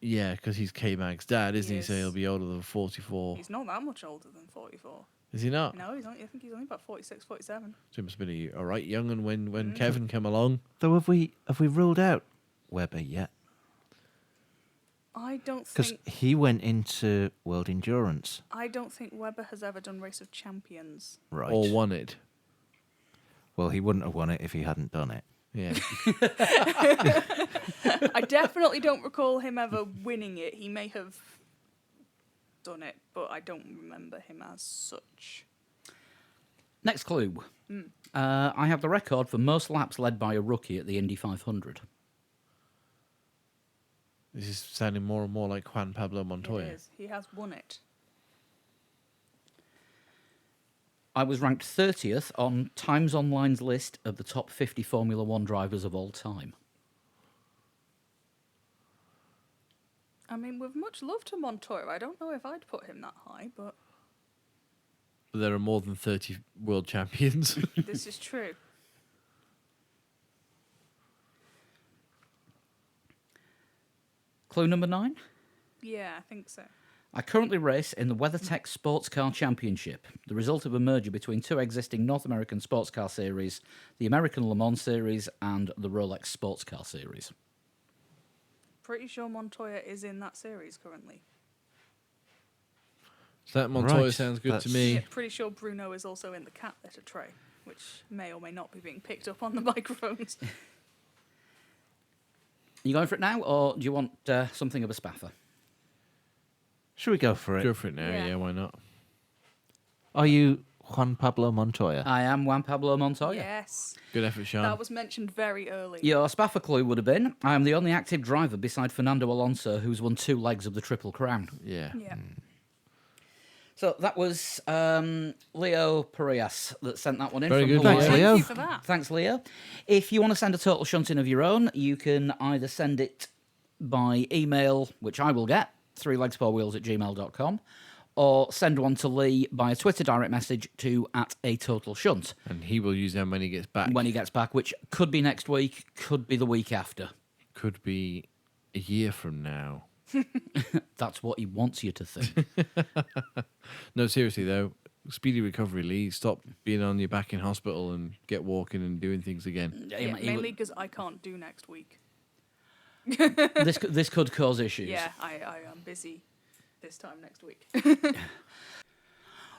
Yeah, because he's K Mag's dad, isn't he? So Yes. he'll be older than 44. He's not that much older than 44. Is he not? No, I think he's only about 46, 47. So he must have been all right young. And when Kevin came along, Though have we ruled out Webber yet? I don't Because think he went into World Endurance, Webber has ever done Race of Champions. right? or won it. Well, he wouldn't have won it if he hadn't done it. Yeah. I definitely don't recall him ever winning it. He may have done it, but I don't remember him as such. Next clue. I have the record for most laps led by a rookie at the Indy 500. This is sounding more and more like Juan Pablo Montoya. It is. He has won it. I was ranked 30th on Times Online's list of the top 50 Formula One drivers of all time. I mean, with much love to Montoya, I don't know if I'd put him that high, but There are more than 30 world champions. this is true. Clue number 9. Yeah, I think so. I currently race in the WeatherTech Sports Car Championship, the result of a merger between 2 existing North American sports car series, the American Le Mans Series and the Rolex Sports Car Series. Pretty sure Montoya is in that series currently. So that Montoya Right, sounds good to that's- me. Yeah, pretty sure Bruno is also in the cat litter tray, which may or may not be being picked up on the microphones. You going for it now, or do you want something of a spaffer? Should we go for it? Go for it now. Yeah. Yeah, why not? Are you Juan Pablo Montoya? I am Juan Pablo Montoya. Yes. Good effort, Sean. That was mentioned very early. Your spaffer clue would have been, I am the only active driver beside Fernando Alonso who's won 2 legs of the Triple Crown. Yeah. Yeah. So that was Leo Perias that sent that one in. Very from good, Hawaii. Thanks, Thank Leo. you for that. Thanks, Leo. If you want to send a total shunting of your own, you can either send it by email, which I will get, 3legs4wheels@gmail.com, or send one to Lee by a Twitter direct message to @atotalshunt And he will use them when he gets back. when he gets back, which could be next week, could be the week after. Could be a year from now. That's what he wants you to think. No, seriously though, speedy recovery, Lee. Stop being on your back in hospital and get walking and doing things again. Yeah, mainly because I can't do next week. This could cause issues. Yeah, I am busy this time next week.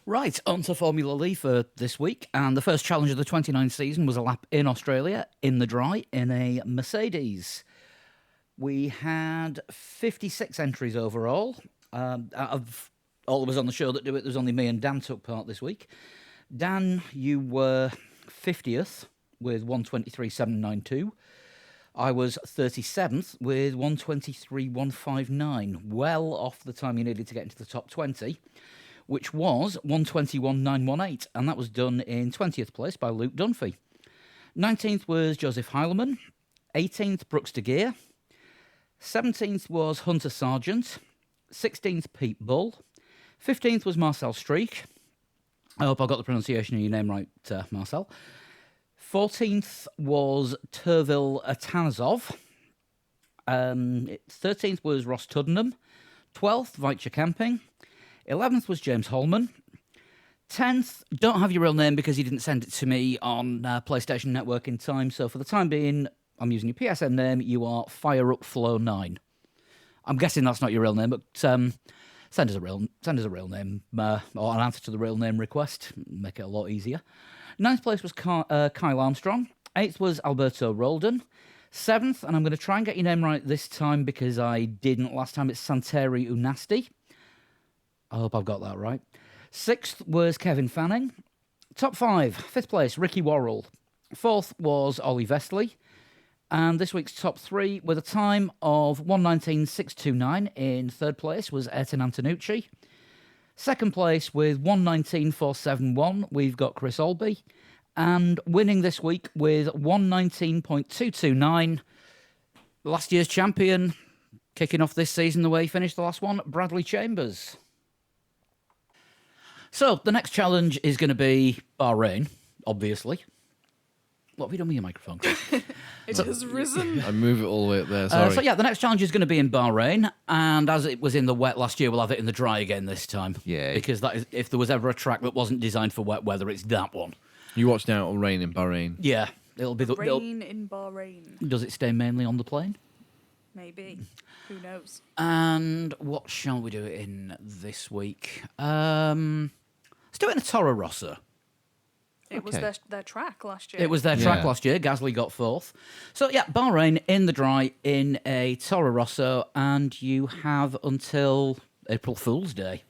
Right, on to Formula Lee for this week. And the first challenge of the 29th season was a lap in Australia, in the dry, in a Mercedes. We had 56 entries overall. Out of all of us on the show that do it, there's only me and Dan took part this week. Dan, you were 50th with 123.792. I was 37th with 123.159, well off the time you needed to get into the top 20, which was 121.918, and that was done in 20th place by Luke Dunphy. 19th was Joseph Heilemann, 18th Brooks de Geer, 17th was Hunter Sargent, 16th Pete Bull, 15th was Marcel Streak. I hope I got the pronunciation of your name right, Marcel. 14th was Tervil Atanasov. 13th was Ross Tuddenham. 12th, Weitzer Camping. 11th was James Holman. 10th, don't have your real name because you didn't send it to me on PlayStation Network in time. So for the time being, I'm using your PSN name. You are Fire Up Flow 9. I'm guessing that's not your real name, but send us a real name or an answer to the real name request. Make it a lot easier. 9th place was Kyle Armstrong. 8th was Alberto Roldan. 7th, and I'm going to try and get your name right this time because I didn't last time, it's Santeri Unasti. I hope I've got that right. 6th was Kevin Fanning. Top 5, 5th place, Ricky Worrell. 4th was Ollie Vestley. And this week's top 3 with a time of 1:19.629 in 3rd place was Ayrton Antonucci. 2nd place with 1:19.471, we've got Chris Olby. And winning this week with 1:19.229, last year's champion, kicking off this season the way he finished the last one, Bradley Chambers. So, the next challenge is going to be Bahrain, obviously. What have you done with your microphone? It has risen. I move it all the way up there. Sorry. So, yeah, the next challenge is going to be in Bahrain. And as it was in the wet last year, we'll have it in the dry again this time. Yay. Because that is, if there was ever a track that wasn't designed for wet weather, it's that one. You watch now, it'll rain in Bahrain. Yeah. It'll be Rain in Bahrain. Does it stay mainly on the plane? Maybe. Who knows? And what shall we do it in this week? Let's do it in a Toro Rosso. It was Okay. their track last year. It was their track Yeah. last year. Gasly got 4th. So, yeah, Bahrain in the dry in a Toro Rosso, and you have until April Fool's Day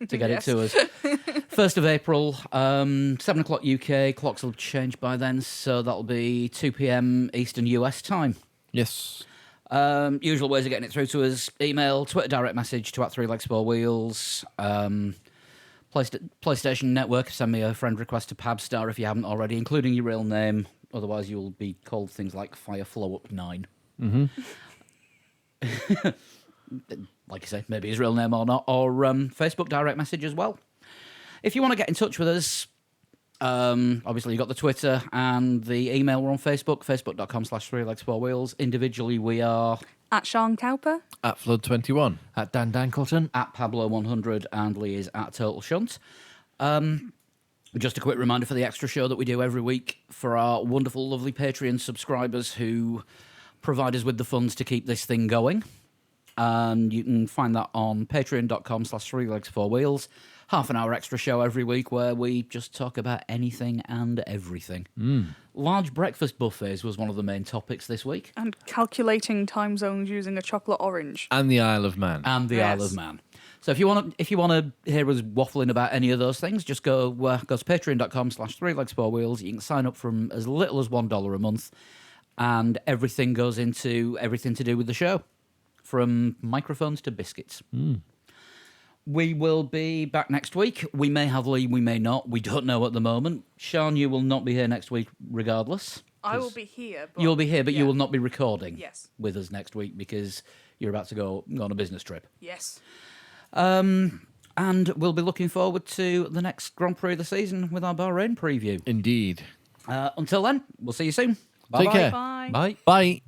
to get Yes. it to us. 1st of April, 7 o'clock UK. Clocks will change by then, so that'll be 2 p.m. Eastern US time. Yes. Usual ways of getting it through to us: email, Twitter direct message to @3legs4wheels. PlayStation Network, send me a friend request to Pabstar if you haven't already, including your real name. Otherwise, you'll be called things like Fireflow Up 9. Like I say, maybe his real name or not. Or Facebook direct message as well. If you want to get in touch with us, obviously you've got the Twitter and the email. We're on Facebook, facebook.com/3legs4wheels. Individually, we are At Sean Cowper. At Flood 21. At Dan Dankleton. at Pablo100 and Lee is at Total Shunt. Just a quick reminder for the extra show that we do every week for our wonderful, lovely Patreon subscribers who provide us with the funds to keep this thing going. And you can find that on patreon.com/3legs4wheels. Half an hour extra show every week where we just talk about anything and everything. Large breakfast buffets was one of the main topics this week. And calculating time zones using a chocolate orange. And the Isle of Man. And the Isle Yes. of Man. So if you want to hear us waffling about any of those things, just go to patreon.com/3legs4wheels. You can sign up from as little as $1 a month, and everything goes into everything to do with the show, from microphones to biscuits. We will be back next week. We may have Lee, we may not. We don't know at the moment. Sean, you will not be here next week regardless. I will 'cause be here. But You'll be here, but you yeah. will not be recording Yes. with us next week because you're about to go on a business trip. Yes. And we'll be looking forward to the next Grand Prix of the season with our Bahrain preview. Indeed. Until then, we'll see you soon. Take Bye-bye. care. Bye. Bye. Bye.